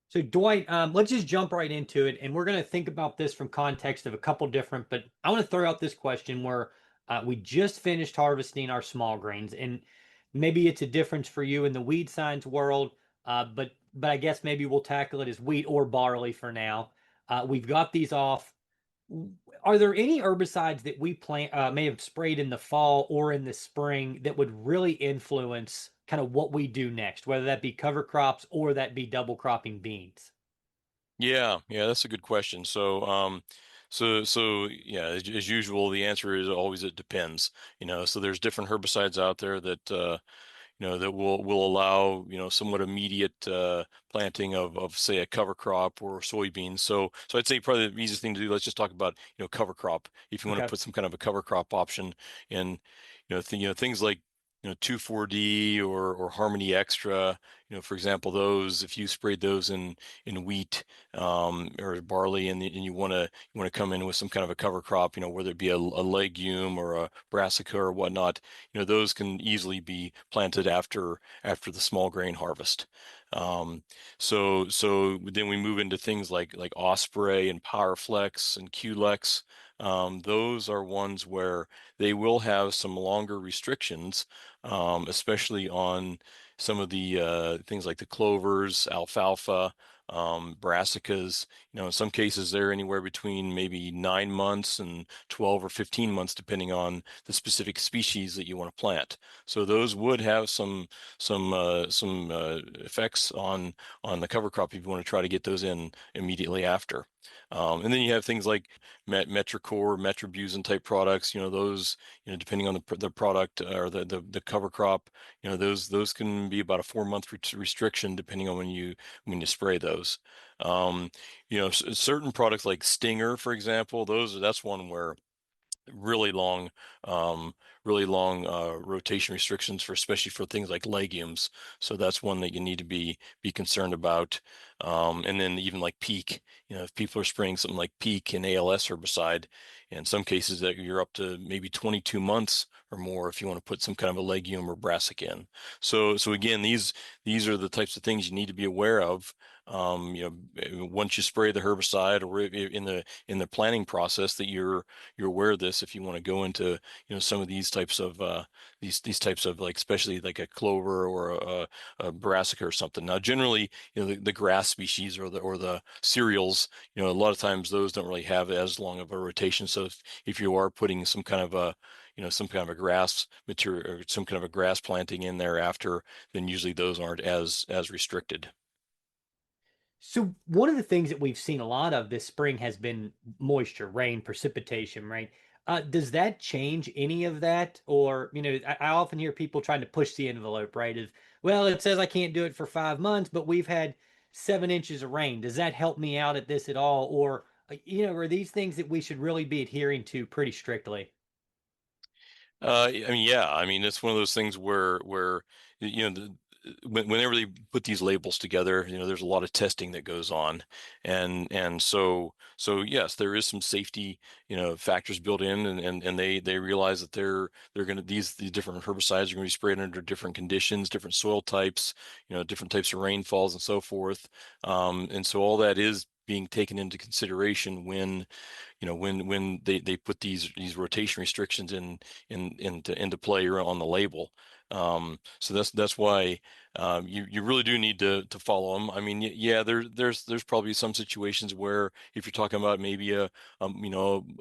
So Dwight, let's just jump right into it, and we're going to think about this from context of a couple different. But I want to throw out this question where we just finished harvesting our small grains, and maybe it's a difference for you in the weed science world, but I guess maybe we'll tackle it as wheat or barley for now. We've got these off. Are there any herbicides that we plant may have sprayed in the fall or in the spring that would really influence kind of what we do next, whether that be cover crops or that be double cropping beans? Yeah, that's a good question. So yeah, as usual, the answer is always it depends. So there's different herbicides out there that that will allow, somewhat immediate planting of say a cover crop or soybeans. So I'd say probably the easiest thing to do, let's just talk about, cover crop. If you want to Okay. put some kind of a cover crop option in, things like 2,4-D or Harmony Extra, for example, those, if you sprayed those in wheat or barley, and you want to come in with some kind of a cover crop, whether it be a legume or a brassica or whatnot, those can easily be planted after the small grain harvest. So then we move into things like Osprey and Powerflex and Qlex. those are ones where they will have some longer restrictions, especially on some of the things like the clovers, alfalfa, brassicas. In some cases they're anywhere between maybe 9 months and 12 or 15 months, depending on the specific species that you want to plant. So those would have some effects on the cover crop if you want to try to get those in immediately after. And then you have things like Metricore, Metribuzin type products. Those, depending on the product or the cover crop, those can be about a 4 month restriction depending on when you spray those. Certain products like Stinger, for example, that's one where really long, um, really long rotation restrictions for, especially for things like legumes. So that's one that you need to be concerned about. And then even like peak, if people are spraying something like peak and ALS herbicide, in some cases that you're up to maybe 22 months or more if you want to put some kind of a legume or brassic in. So again, these are the types of things you need to be aware of. Once you spray the herbicide or in the planning process, that you're aware of this if you want to go into some of these types of these types of, like, especially like a clover or a brassica or something. Now generally, the grass species or the cereals, a lot of times those don't really have as long of a rotation. So if you are putting some kind of a grass material or some kind of a grass planting in there after, then usually those aren't as restricted. So one of the things that we've seen a lot of this spring has been moisture, rain, precipitation, right? Does that change any of that? Or, I often hear people trying to push the envelope, right? Of, well, it says I can't do it for 5 months, but we've had 7 inches of rain. Does that help me out at this at all? Or, are these things that we should really be adhering to pretty strictly? I mean, yeah, I mean, it's one of those things where whenever they put these labels together, there's a lot of testing that goes on, and so yes, there is some safety, factors built in, and they realize that they're going to these different herbicides are going to be sprayed under different conditions, different soil types, different types of rainfalls and so forth, and so all that is being taken into consideration when they put these rotation restrictions into play on the label. So that's why you really do need to follow them. I mean, yeah, there's probably some situations where if you're talking about maybe a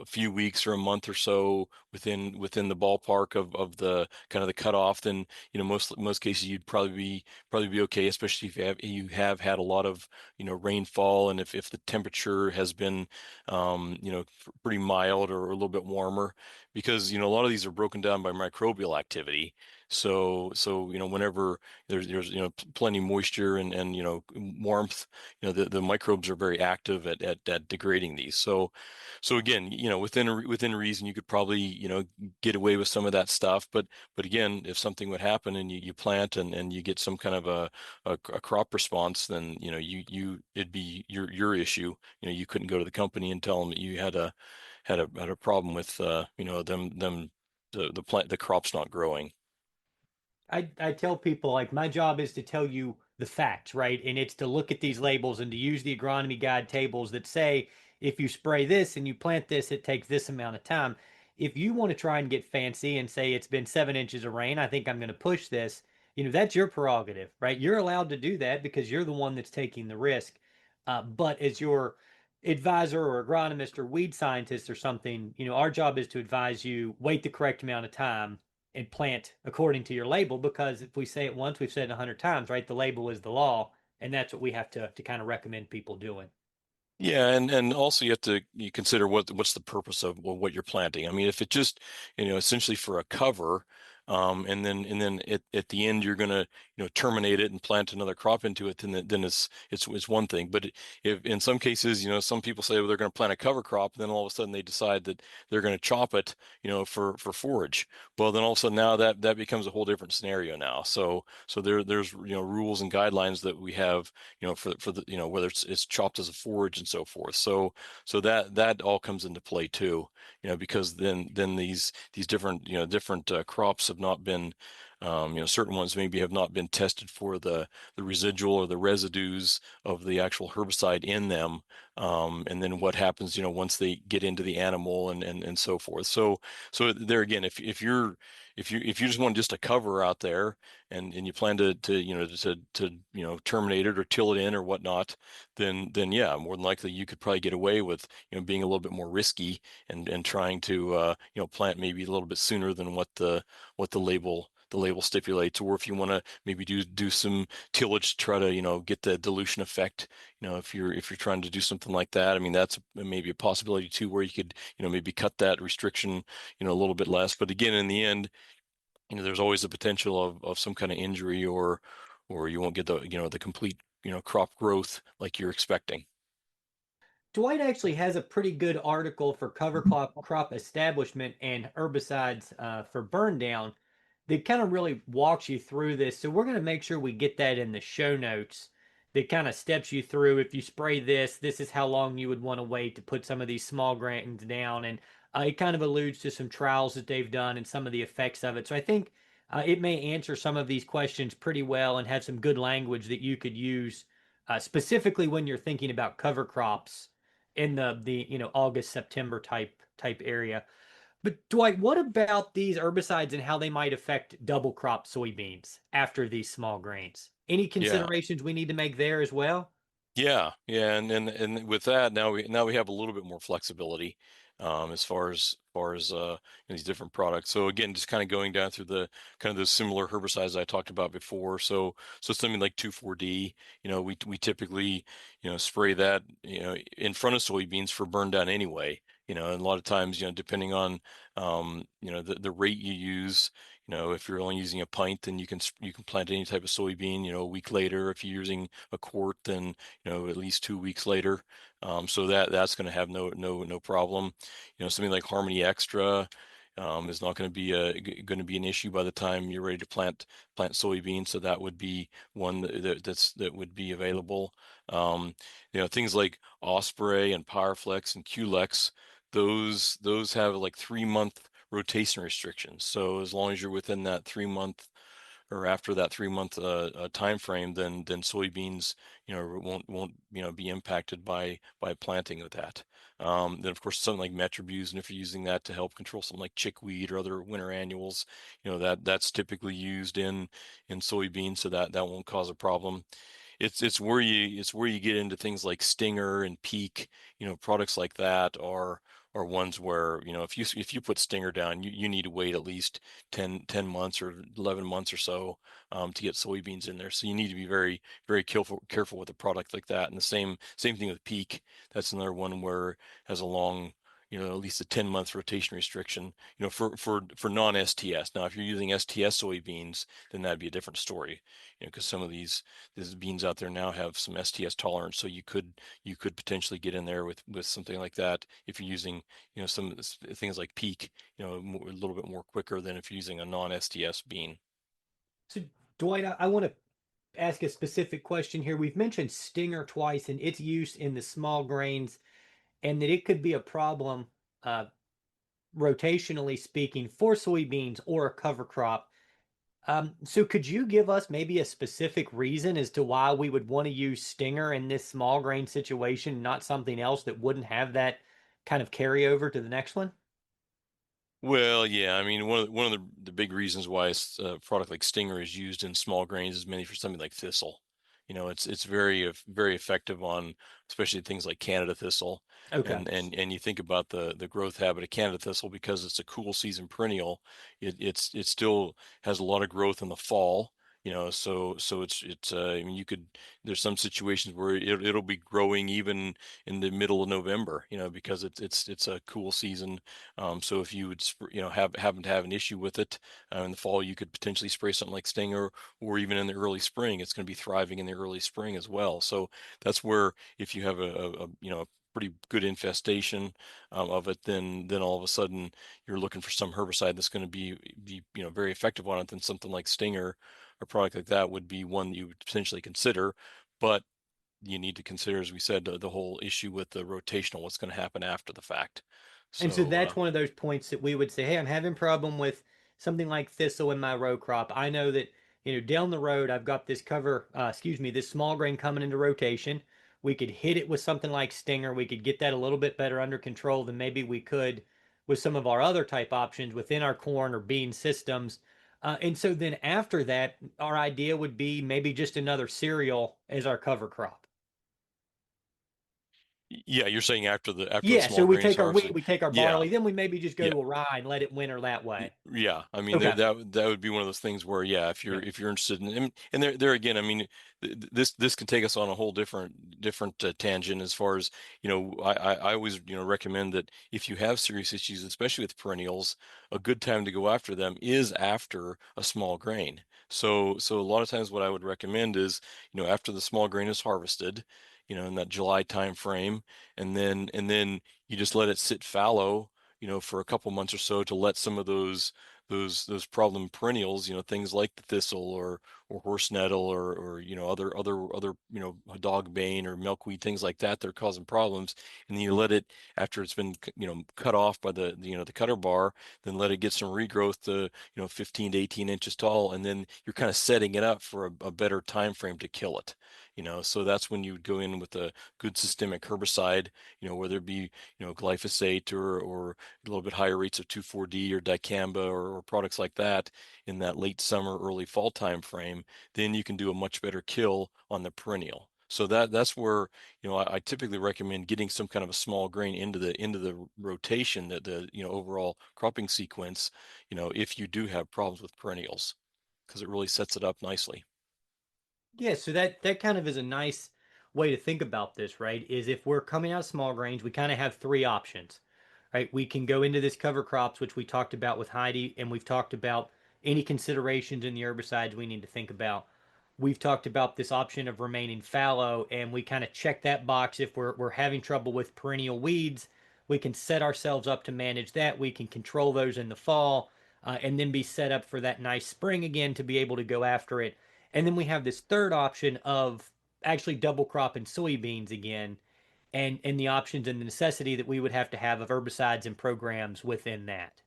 few weeks or a month or so within the ballpark of the kind of the cutoff, then most cases you'd probably be okay, especially if you have had a lot of rainfall, and if the temperature has been pretty mild or a little bit warmer, because a lot of these are broken down by microbial activity. So whenever there's plenty moisture and warmth, the microbes are very active at degrading these. So again, within reason, you could probably get away with some of that stuff. But again, if something would happen and you plant and you get some kind of a crop response, then it'd be your issue. You couldn't go to the company and tell them that you had a problem with them the crops not growing. I tell people, like, my job is to tell you the facts, right? And it's to look at these labels and to use the agronomy guide tables that say if you spray this and you plant this, it takes this amount of time. If you want to try and get fancy and say it's been 7 inches of rain, I think I'm going to push this, that's your prerogative, right? You're allowed to do that because you're the one that's taking the risk. But as your advisor or agronomist or weed scientist or something, our job is to advise you wait the correct amount of time and plant according to your label, because if we say it once, we've said it 100 times, right? The label is the law, and that's what we have to kind of recommend people doing. Yeah, and also you consider what's the purpose of what you're planting. I mean, if it just essentially for a cover, and then at the end you're gonna terminate it and plant another crop into it, then it's one thing. But if in some cases, some people say, well, they're going to plant a cover crop, and then all of a sudden they decide that they're going to chop it, for forage. Well, then all of a sudden now that becomes a whole different scenario now. So there's rules and guidelines that we have, for the whether it's chopped as a forage and so forth. So that all comes into play too, because then these different crops have not been Certain ones maybe have not been tested for the residual or the residues of the actual herbicide in them. And then what happens, once they get into the animal and so forth. So there again, if you just want just a cover out there and you plan to terminate it or till it in or whatnot, then yeah, more than likely you could probably get away with being a little bit more risky and trying to plant maybe a little bit sooner than what the label stipulates. Or if you want to maybe do some tillage to try to get the dilution effect, if you're trying to do something like that, I mean that's maybe a possibility too, where you could maybe cut that restriction a little bit less. But again, in the end, there's always the potential of some kind of injury, or you won't get the complete crop growth like you're expecting. Dwight actually has a pretty good article for cover crop establishment and herbicides for burn down that kind of really walks you through this. So we're going to make sure we get that in the show notes that kind of steps you through. If you spray this, this is how long you would want to wait to put some of these small grains down. And it kind of alludes to some trials that they've done and some of the effects of it. So I think it may answer some of these questions pretty well and have some good language that you could use specifically when you're thinking about cover crops in the August September type area. But Dwight, what about these herbicides and how they might affect double crop soybeans after these small grains? Any Yeah. considerations we need to make there as well? Yeah, and with that, now we have a little bit more flexibility, as far as these different products. So again, just kind of going down through the kind of the similar herbicides I talked about before. So something like 2,4-D, we typically spray that in front of soybeans for burn down anyway. And a lot of times, depending on the rate you use, if you're only using a pint, then you can plant any type of soybean, a week later. If you're using a quart, then at least 2 weeks later. So that's going to have no problem. Something like Harmony Extra is not going to be an issue by the time you're ready to plant soybeans. So that would be one that would be available. Things like Osprey and Powerflex and Qlex, those have like 3 month rotation restrictions. So as long as you're within that 3 month or after that 3 month time frame, then soybeans won't be impacted by planting with that. Then of course something like Metribuse, and if you're using that to help control something like chickweed or other winter annuals, that's typically used in soybeans, so that won't cause a problem. It's where you get into things like Stinger and Peak, products like that are ones where, if you put Stinger down, you need to wait at least 10 months or 11 months or so to get soybeans in there. So you need to be very, very careful with a product like that. And the same thing with Peak. That's another one where it has a long, at least a 10-month rotation restriction, for non-STS. Now, if you're using STS soybeans, then that'd be a different story, because some of these beans out there now have some STS tolerance, so you could potentially get in there with something like that if you're using some things like Peak, a little bit more quicker than if you're using a non-STS bean. So Dwight, I want to ask a specific question here. We've mentioned Stinger twice and its use in the small grains, and that it could be a problem, uh, rotationally speaking, for soybeans or a cover crop. So could you give us maybe a specific reason as to why we would want to use Stinger in this small grain situation, not something else that wouldn't have that kind of carryover to the next one? Well, yeah, I mean, one of the big reasons why a product like Stinger is used in small grains is mainly for something like thistle. It's very effective on especially things like Canada thistle, Okay. and you think about the growth habit of Canada thistle, because it's a cool season perennial. It still has a lot of growth in the fall. So it's I mean, there's some situations where it'll be growing even in the middle of November, because it's a cool season. So if you would, happen to have an issue with it in the fall, you could potentially spray something like Stinger, or even in the early spring, it's going to be thriving in the early spring as well. So that's where, if you have a pretty good infestation of it, then all of a sudden you're looking for some herbicide that's going to be very effective on it. Then something like Stinger, a product like that, would be one that you would potentially consider. But you need to consider, as we said, the whole issue with the rotational, what's going to happen after the fact. And so So that's one of those points that we would say, hey, I'm having problem with something like thistle in my row crop, I know that, down the road, I've got this this small grain coming into rotation. We could hit it with something like Stinger. We could get that a little bit better under control than maybe we could with some of our other type options within our corn or bean systems. And so then after that, our idea would be maybe just another cereal as our cover crop. Yeah, you're saying after the Yeah, so small we grain is take our wheat, harvested. we take our Yeah, barley, then we maybe just go yeah. to a rye and let it winter that way. Yeah, I mean Okay. that would be one of those things where, yeah, Yeah. if you're interested in, and there again, I mean, this can take us on a whole different tangent as far as, I always, recommend that if you have serious issues, especially with perennials, a good time to go after them is after a small grain. So a lot of times what I would recommend is, after the small grain is harvested, in that July time frame, and then you just let it sit fallow, for a couple months or so, to let some of those problem perennials, things like the thistle or horse nettle or other dog bane or milkweed, things like that are causing problems. And then you let it, after it's been cut off by the cutter bar, then let it get some regrowth to 15 to 18 inches tall, and then you're kind of setting it up for a better time frame to kill it. So that's when you would go in with a good systemic herbicide, whether it be glyphosate or a little bit higher rates of 2,4-D or dicamba or products like that in that late summer, early fall time frame. Then you can do a much better kill on the perennial. So that's where, I typically recommend getting some kind of a small grain into the rotation, that the overall cropping sequence, if you do have problems with perennials, because it really sets it up nicely. Yeah, so that kind of is a nice way to think about this, right? Is if we're coming out of small grains, we kind of have three options, right? We can go into this cover crops, which we talked about with Heidi, and we've talked about any considerations in the herbicides we need to think about. We've talked about this option of remaining fallow, and we kind of check that box. If we're having trouble with perennial weeds, we can set ourselves up to manage that. We can control those in the fall, and then be set up for that nice spring again to be able to go after it. And then we have this third option of actually double cropping soybeans again, and the options and the necessity that we would have to have of herbicides and programs within that.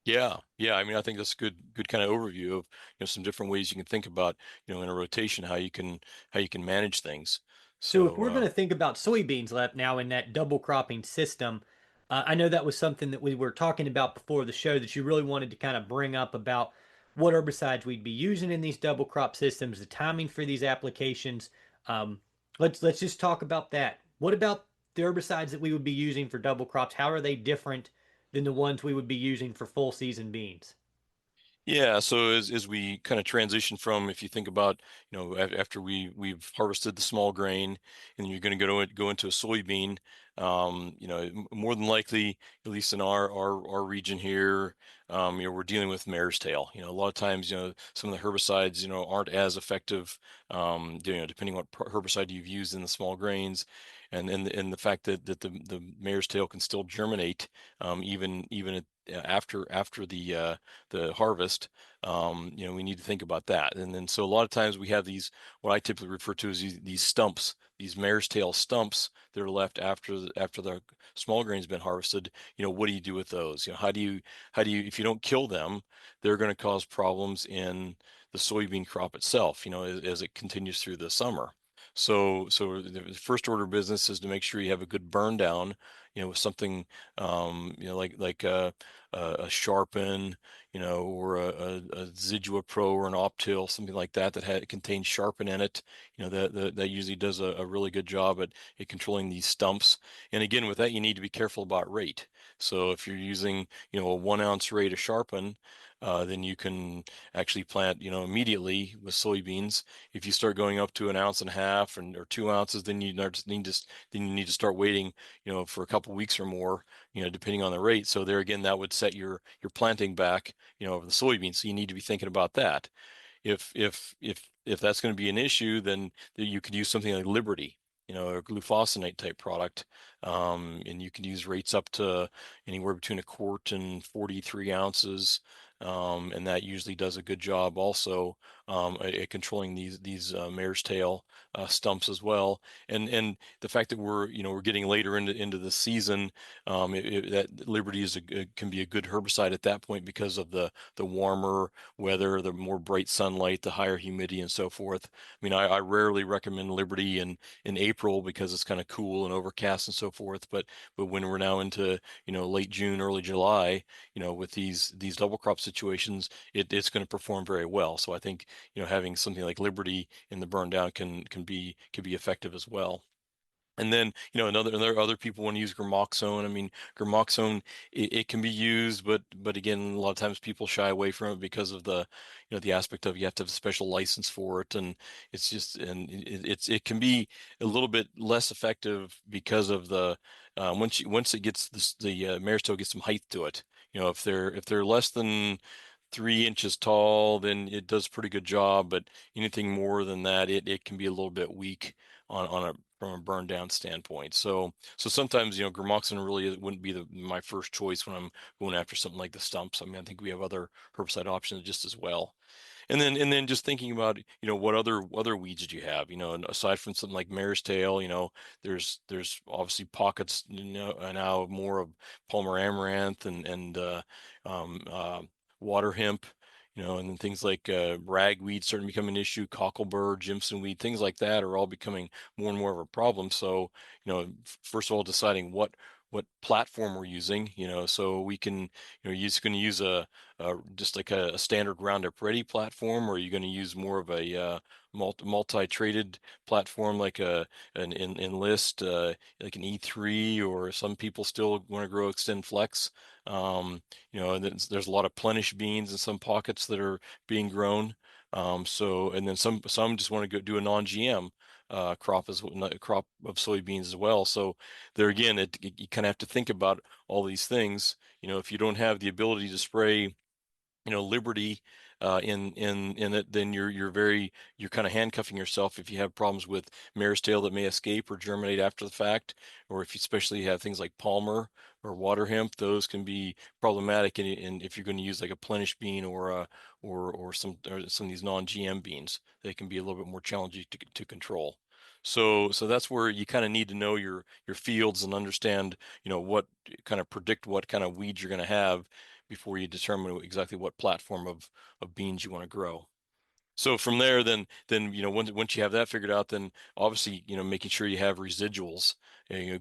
Yeah, yeah. I mean, I think that's a good kind of overview of, some different ways you can think about, in a rotation, how you can manage things. So if So we're going to think about soybeans left now in that double cropping system, I know that was something that we were talking about before the show that you really wanted to kind of bring up about what herbicides we'd be using in these double crop systems, the timing for these applications. Um, let's just talk about that. What about the herbicides that we would be using for double crops? How are they different than the ones we would be using for full season beans? yeah, so as we kind of transition from, if you think about, after we've harvested the small grain, and you're going to go into a soybean, more than likely, at least in our region here, we're dealing with mare's tail. A lot of times, some of the herbicides, aren't as effective, depending what herbicide you've used in the small grains, and the fact that the mare's tail can still germinate, even after the harvest. We need to think about that. And then, so a lot of times we have these, what I typically refer to as these stumps, these mare's tail stumps that are left after the small grain's been harvested. What do you do with those? How do you, if you don't kill them, they're going to cause problems in the soybean crop itself, as it continues through the summer. So the first order of business is to make sure you have a good burn down, with something, like a Sharpen, or a Zidua Pro or an Optil, something like that contains Sharpen in it. That usually does a really good job at controlling these stumps. And again, with that, you need to be careful about rate. So if you're using, a 1 ounce rate of Sharpen, then you can actually plant, immediately with soybeans. If you start going up to 1.5 ounces or 2 ounces, then you need to start waiting, for a couple weeks or more, depending on the rate. So there again, that would set your planting back, over the soybeans. So you need to be thinking about that. If that's going to be an issue, then you could use something like Liberty, a glufosinate type product, and you can use rates up to anywhere between a quart and 43 ounces. And that usually does a good job also at controlling these mare's tail stumps as well. And the fact that we're getting later into the season, that Liberty can be a good herbicide at that point because of the warmer weather, the more bright sunlight, the higher humidity, and so forth. I mean, I rarely recommend Liberty in April because it's kind of cool and overcast and so forth. But when we're now into late June, early July, with these double crop situations, it's going to perform very well. So I think having something like Liberty in the burn down can be effective as well. And then, other people want to use Gramoxone. I mean, Gramoxone, it can be used, but again, a lot of times people shy away from it because of the aspect of you have to have a special license for it, and it can be a little bit less effective because of the once it gets the mare's tail gets some height to it. If they're less than 3 inches tall, then it does a pretty good job. But anything more than that, it can be a little bit weak on a from a burn down standpoint. So sometimes Gramoxone really wouldn't be my first choice when I'm going after something like the stumps. I mean, I think we have other herbicide options just as well. And then just thinking about what other weeds do you have, and aside from something like mare's tail, there's obviously pockets now more of Palmer amaranth and um, uh, water hemp, and then things like ragweed starting to become an issue, cocklebur, jimson weed, things like that are all becoming more and more of a problem. So first of all, deciding what platform we're using, so we can, you're just going to use just like a standard Roundup Ready platform, or are you going to use more of a multi-traded platform like an Enlist, like an E3, or some people still want to grow Extend Flex. And there's a lot of Plenish beans in some pockets that are being grown. And then some just want to go do a non-GM crop crop of soybeans as well. So there again, you kind of have to think about all these things. If you don't have the ability to spray Liberty in it, then you're kind of handcuffing yourself if you have problems with mare's tail that may escape or germinate after the fact, or if you especially have things like palmer or water hemp, those can be problematic. And if you're going to use like a Plenish bean or some of these non-GM beans, they can be a little bit more challenging to control. So that's where you kind of need to know your fields and understand what kind of predict what kind of weeds you're going to have before you determine exactly what platform of beans you want to grow. So from there, then once you have that figured out, then obviously making sure you have residuals,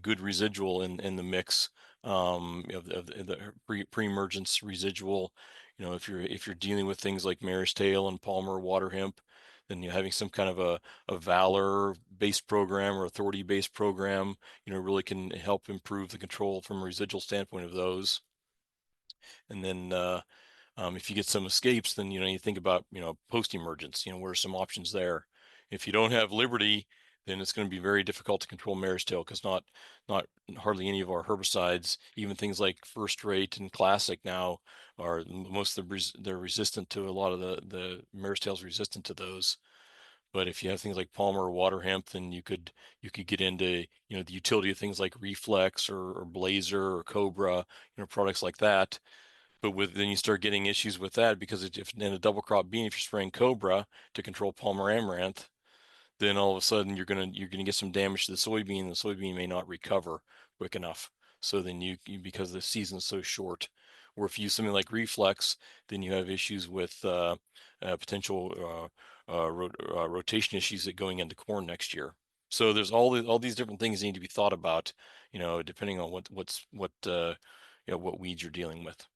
good residual in the mix of the pre-emergence residual. If you're dealing with things like mare's tail and palmer water hemp, then having some kind of a Valor based program or authority based program, really can help improve the control from a residual standpoint of those. And then if you get some escapes, then you think about post-emergence. What are some options there? If you don't have Liberty, then it's going to be very difficult to control mare's tail because not hardly any of our herbicides, even things like First Rate and Classic now, are most of they're resistant to a lot of the mare's tail's resistant to those. But if you have things like Palmer or water hemp, then you could get into the utility of things like Reflex or Blazer or Cobra, products like that. But then you start getting issues with that because if in a double crop bean, if you're spraying Cobra to control Palmer amaranth, then all of a sudden you're gonna get some damage to the soybean. The soybean may not recover quick enough. So then because the season's so short, or if you use something like Reflex, then you have issues with potential rotation issues that going into corn next year. So there's all these different things that need to be thought about, depending on what weeds you're dealing with.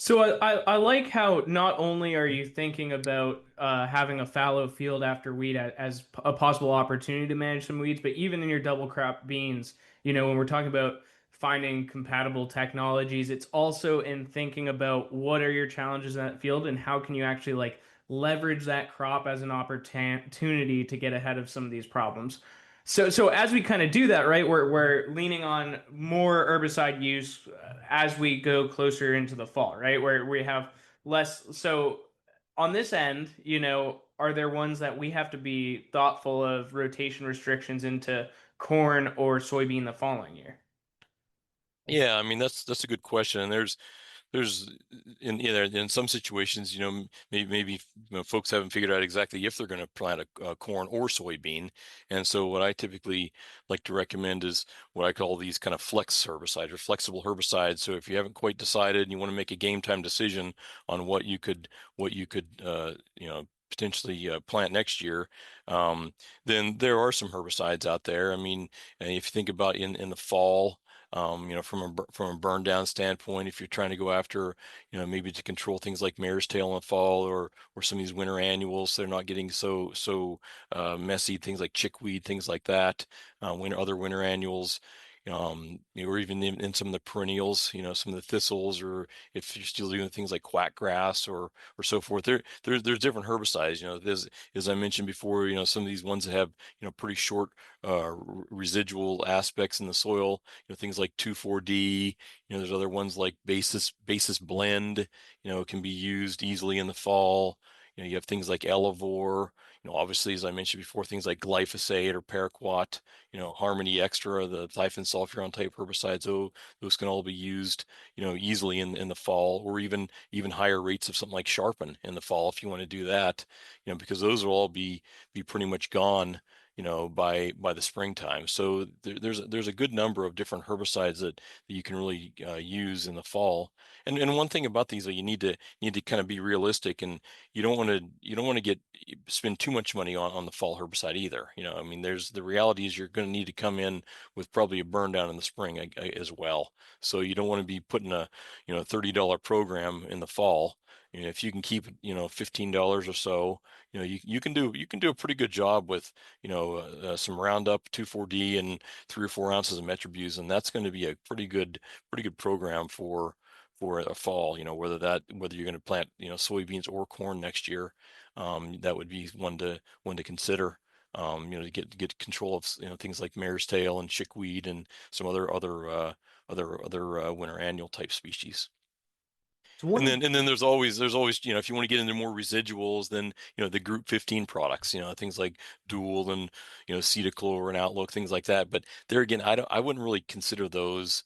So I like how not only are you thinking about having a fallow field after wheat as a possible opportunity to manage some weeds, but even in your double crop beans, when we're talking about finding compatible technologies, it's also in thinking about what are your challenges in that field and how can you actually like leverage that crop as an opportunity to get ahead of some of these problems. So as we kind of do that, right, we're leaning on more herbicide use as we go closer into the fall, right, where we have less. So on this end, are there ones that we have to be thoughtful of rotation restrictions into corn or soybean the following year? Yeah, I mean that's a good question, and there's in some situations, maybe folks haven't figured out exactly if they're going to plant a corn or soybean. And so what I typically like to recommend is what I call these kind of flex herbicides or flexible herbicides. So if you haven't quite decided and you want to make a game time decision on what you could potentially plant next year, then there are some herbicides out there. I mean, if you think about in the fall, from a burn down standpoint, if you're trying to go after, maybe to control things like mare's tail in the fall, or some of these winter annuals, so they're not getting so messy. Things like chickweed, things like that, other winter annuals. Or even in some of the perennials, some of the thistles, or if you're still doing things like quackgrass or so forth, there's different herbicides. As I mentioned before, some of these ones that have pretty short residual aspects in the soil, things like 2,4-D. There's other ones like basis blend, can be used easily in the fall. You have things like Elevore, obviously, as I mentioned before, things like glyphosate or paraquat, Harmony Extra, the thiophansulfuron type herbicides. Those can all be used, easily in the fall, or even higher rates of something like Sharpen in the fall if you want to do that, because those will all be pretty much gone, by the springtime. So there's a good number of different herbicides that you can really use in the fall. And one thing about these, you need to kind of be realistic, and you don't want to spend too much money on the fall herbicide either. I mean, there's the reality is you're going to need to come in with probably a burn down in the spring as well. So you don't want to be putting a $30 program in the fall. If you can keep $15 or so, you can do a pretty good job with some Roundup, 2,4-D, and 3 or 4 ounces of Metribuzin, and that's going to be a pretty good program for a fall. Whether you're going to plant soybeans or corn next year, that would be one to consider. To get control of things like mare's tail and chickweed and some other winter annual type species. So And then there's always if you want to get into more residuals, then the group 15 products, things like Dual and Cetaclor and Outlook, things like that. But there again, I wouldn't really consider those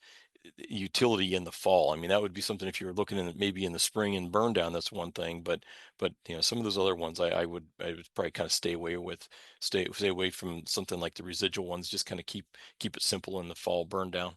utility in the fall. I mean, that would be something if you were looking in maybe in the spring and burn down, that's one thing. But some of those other ones, I would probably kind of stay away from something like the residual ones. Just kind of keep it simple in the fall burn down.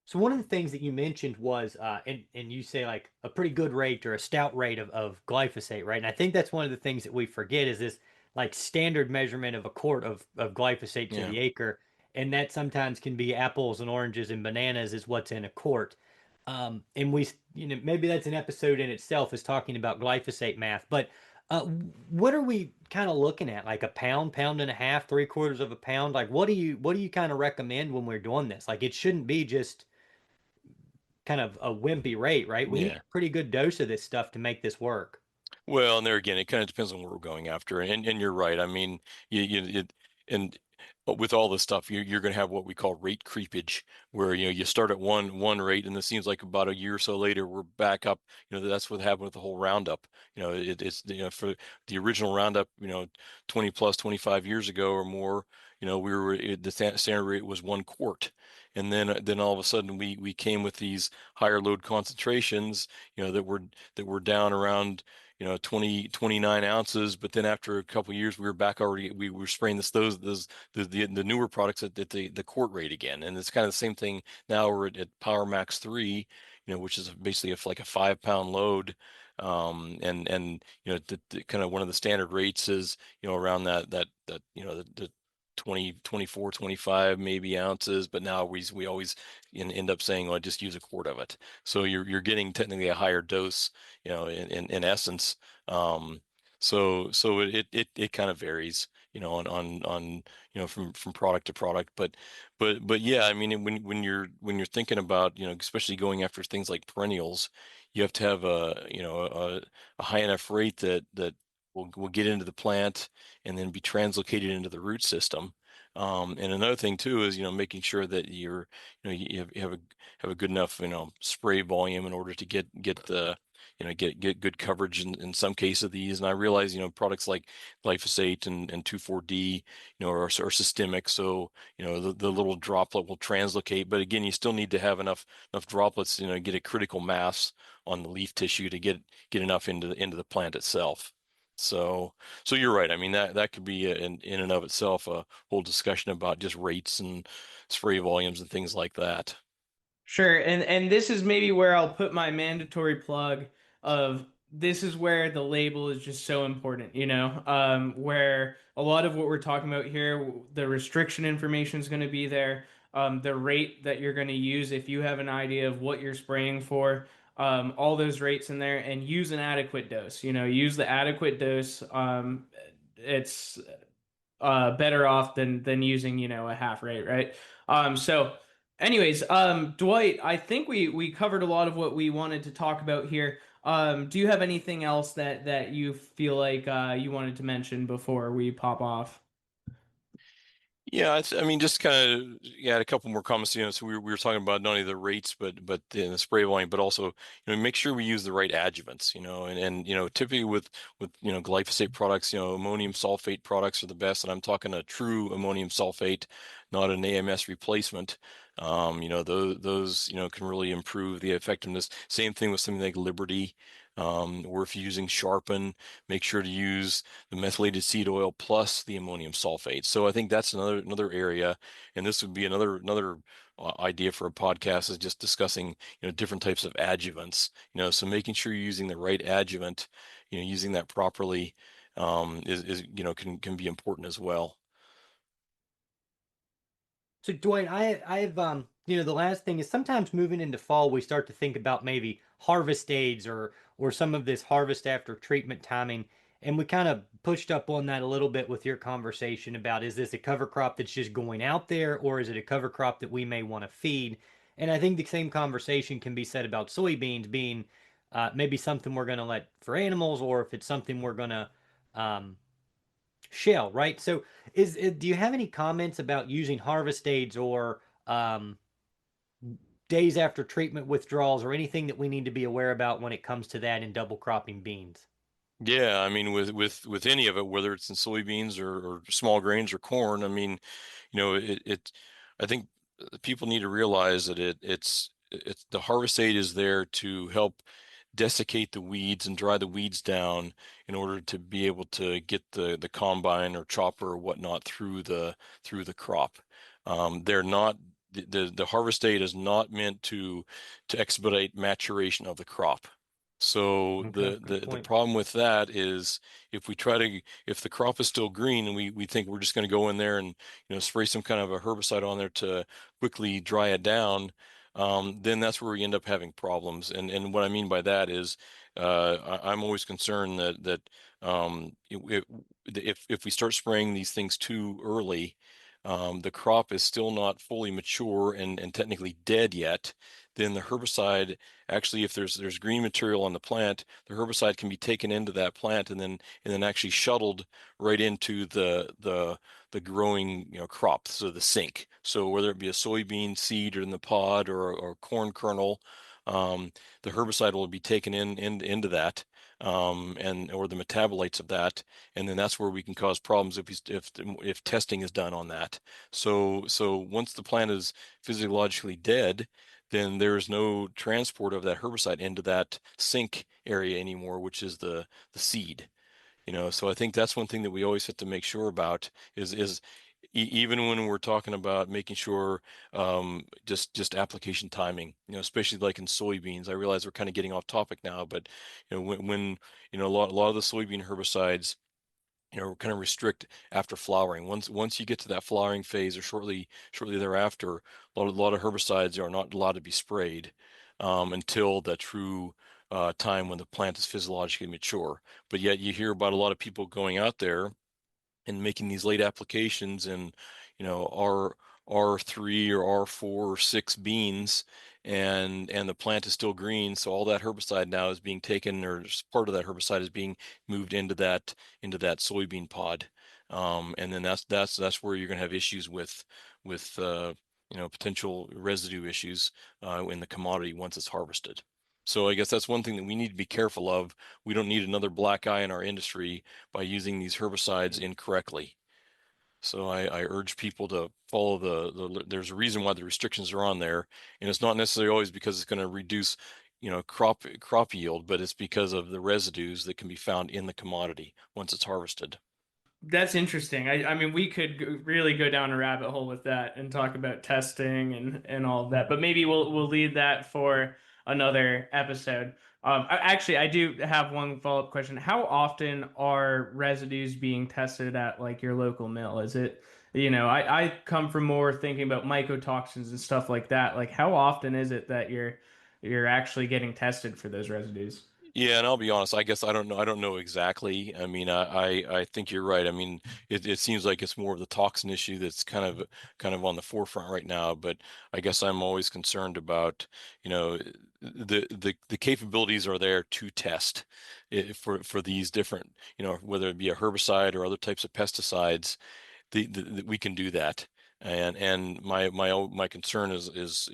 So one of the things that you mentioned was, and you say like a pretty good rate or a stout rate of glyphosate, right? And I think that's one of the things that we forget is this like standard measurement of a quart of glyphosate to Yeah. the acre, and that sometimes can be apples and oranges and bananas is what's in a quart. And maybe that's an episode in itself is talking about glyphosate math, but uh, what are we kind of looking at? Like a pound, pound and a half, 3/4 of a pound? Like what do you kind of recommend when we're doing this? Like it shouldn't be just kind of a wimpy rate, right? We need Yeah. a pretty good dose of this stuff to make this work. Well, and there again, it kind of depends on what we're going after, and you're right. I mean, and with all this stuff, you're going to have what we call rate creepage, where you start at one rate, and it seems like about a year or so later we're back up. That's what happened with the whole Roundup. It's for the original Roundup, 20 plus 25 years ago or more. The standard rate was 1 quart, and then all of a sudden we came with these higher load concentrations, that were down around 20, 29 ounces. But then after a couple of years, we were back already. We were spraying the newer products at the quart rate again. And it's kind of the same thing now. We're at Power Max 3, which is basically like a 5 pound load. And kind of one of the standard rates is, around the 20, 24, 25 maybe ounces, but now we always end up saying, well, just use a quart of it. So you're getting technically a higher dose, in essence. So it kind of varies, on from product to product. But yeah, I mean, when you're thinking about, especially going after things like perennials, you have to have a high enough rate that will get into the plant and then be translocated into the root system. And another thing too is, making sure that you have a good enough, spray volume in order to get get good coverage in some case of these. And I realize, products like glyphosate and 2,4-D, are systemic. So, the little droplet will translocate, but again, you still need to have enough droplets, get a critical mass on the leaf tissue to get enough into the plant itself. So you're right. I mean, that could be in and of itself a whole discussion about just rates and spray volumes and things like that. Sure, and this is maybe where I'll put my mandatory plug of this is where the label is just so important, where a lot of what we're talking about here, the restriction information is going to be there, the rate that you're going to use if you have an idea of what you're spraying for, all those rates in there, and use an adequate dose. Use the adequate dose. It's better off than using a half rate, right? So anyways, Dwight, I think we covered a lot of what we wanted to talk about here. Do you have anything else that you feel like you wanted to mention before we pop off? Yeah, I mean, just kind of add a couple more comments. So we were talking about not only the rates, but the spray volume, but also make sure we use the right adjuvants. And typically with glyphosate products, ammonium sulfate products are the best. And I'm talking a true ammonium sulfate, not an AMS replacement. Those can really improve the effectiveness. Same thing with something like Liberty. Or if you're using Sharpen, make sure to use the methylated seed oil plus the ammonium sulfate. So I think that's another area, and this would be another idea for a podcast is just discussing different types of adjuvants. So making sure you're using the right adjuvant, using that properly, is can be important as well. So Dwight, I've the last thing is sometimes moving into fall we start to think about maybe harvest aids or some of this harvest after treatment timing, and we kind of pushed up on that a little bit with your conversation about is this a cover crop that's just going out there or is it a cover crop that we may want to feed? And I think the same conversation can be said about soybeans being maybe something we're going to let for animals or if it's something we're going to um, shell, right? So do you have any comments about using harvest aids or days after treatment withdrawals or anything that we need to be aware about when it comes to that in double cropping beans? Yeah, I mean, with any of it, whether it's in soybeans or small grains or corn, I mean, I think people need to realize that it's the harvest aid is there to help desiccate the weeds and dry the weeds down in order to be able to get the combine or chopper or whatnot through the crop. They're not the harvest aid is not meant to expedite maturation of the crop. So Okay, good the point. problem with that is if the crop is still green and we think we're just going to go in there and spray some kind of a herbicide on there to quickly dry it down, then that's where we end up having problems. And what I mean by that is I'm always concerned that if we start spraying these things too early, the crop is still not fully mature and technically dead yet, then the herbicide actually, if there's green material on the plant, the herbicide can be taken into that plant and then actually shuttled right into the growing crop, so the sink. So whether it be a soybean seed or in the pod or corn kernel, the herbicide will be taken into that. And or the metabolites of that, and then that's where we can cause problems if testing is done on that. So once the plant is physiologically dead, then there's no transport of that herbicide into that sink area anymore, which is the seed. So I think that's one thing that we always have to make sure about is even when we're talking about making sure just application timing, especially like in soybeans. I realize we're kind of getting off topic now, but when a lot of the soybean herbicides kind of restrict after flowering. Once you get to that flowering phase or shortly thereafter, a lot of herbicides are not allowed to be sprayed until the true time when the plant is physiologically mature. But yet you hear about a lot of people going out there and making these late applications in, R3 or R4 or 6 beans, and the plant is still green, so all that herbicide now is being taken, or part of that herbicide is being moved into that soybean pod, and then that's where you're going to have issues with potential residue issues in the commodity once it's harvested. So I guess that's one thing that we need to be careful of. We don't need another black eye in our industry by using these herbicides incorrectly. So I urge people to follow there's a reason why the restrictions are on there, and it's not necessarily always because it's going to reduce, crop yield, but it's because of the residues that can be found in the commodity once it's harvested. That's interesting. I mean, we could really go down a rabbit hole with that and talk about testing and all of that, but maybe we'll leave that for another episode. Actually, I do have one follow-up question. How often are residues being tested at like your local mill? Is it, I come from more thinking about mycotoxins and stuff like that. Like, how often is it that you're actually getting tested for those residues? Yeah, and I'll be honest, I guess I don't know. I don't know exactly. I mean, I think you're right. I mean, it seems like it's more of the toxin issue that's kind of on the forefront right now. But I guess I'm always concerned about, the capabilities are there to test for these different, whether it be a herbicide or other types of pesticides. We can do that. And my concern is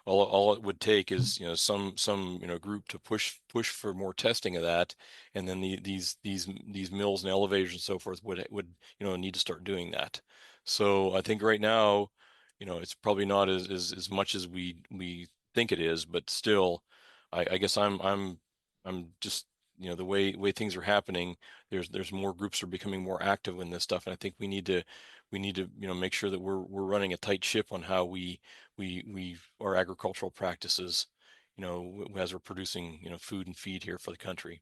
all it would take is some group to push for more testing of that, and then these mills and elevators and so forth would need to start doing that. So I think right now, it's probably not as much as we think it is, but still, I guess I'm just, the way things are happening, there's more groups are becoming more active in this stuff, and I think we need to make sure that we're running a tight ship on how we our agricultural practices, as we're producing food and feed here for the country.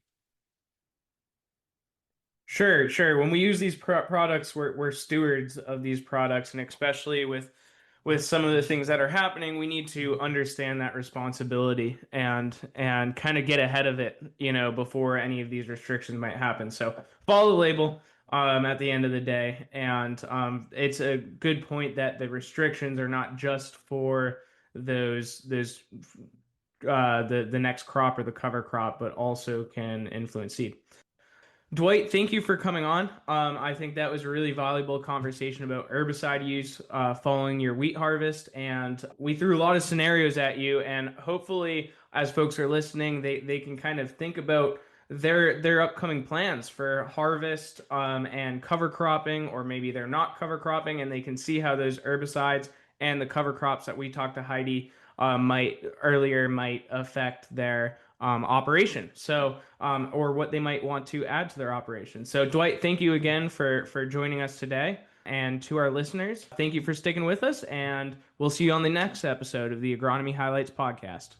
Sure, sure. When we use these products, we're stewards of these products, and especially with some of the things that are happening, we need to understand that responsibility and kind of get ahead of it, before any of these restrictions might happen. So follow the label at the end of the day, and it's a good point that the restrictions are not just for those the next crop or the cover crop, but also can influence seed. Dwight, thank you for coming on. I think that was a really valuable conversation about herbicide use following your wheat harvest, and we threw a lot of scenarios at you. And hopefully, as folks are listening, they can kind of think about their upcoming plans for harvest and cover cropping, or maybe they're not cover cropping, and they can see how those herbicides and the cover crops that we talked to Heidi might affect their operation. So, or what they might want to add to their operation. So, Dwight, thank you again for joining us today. And to our listeners, thank you for sticking with us. And we'll see you on the next episode of the Agronomy Highlights podcast.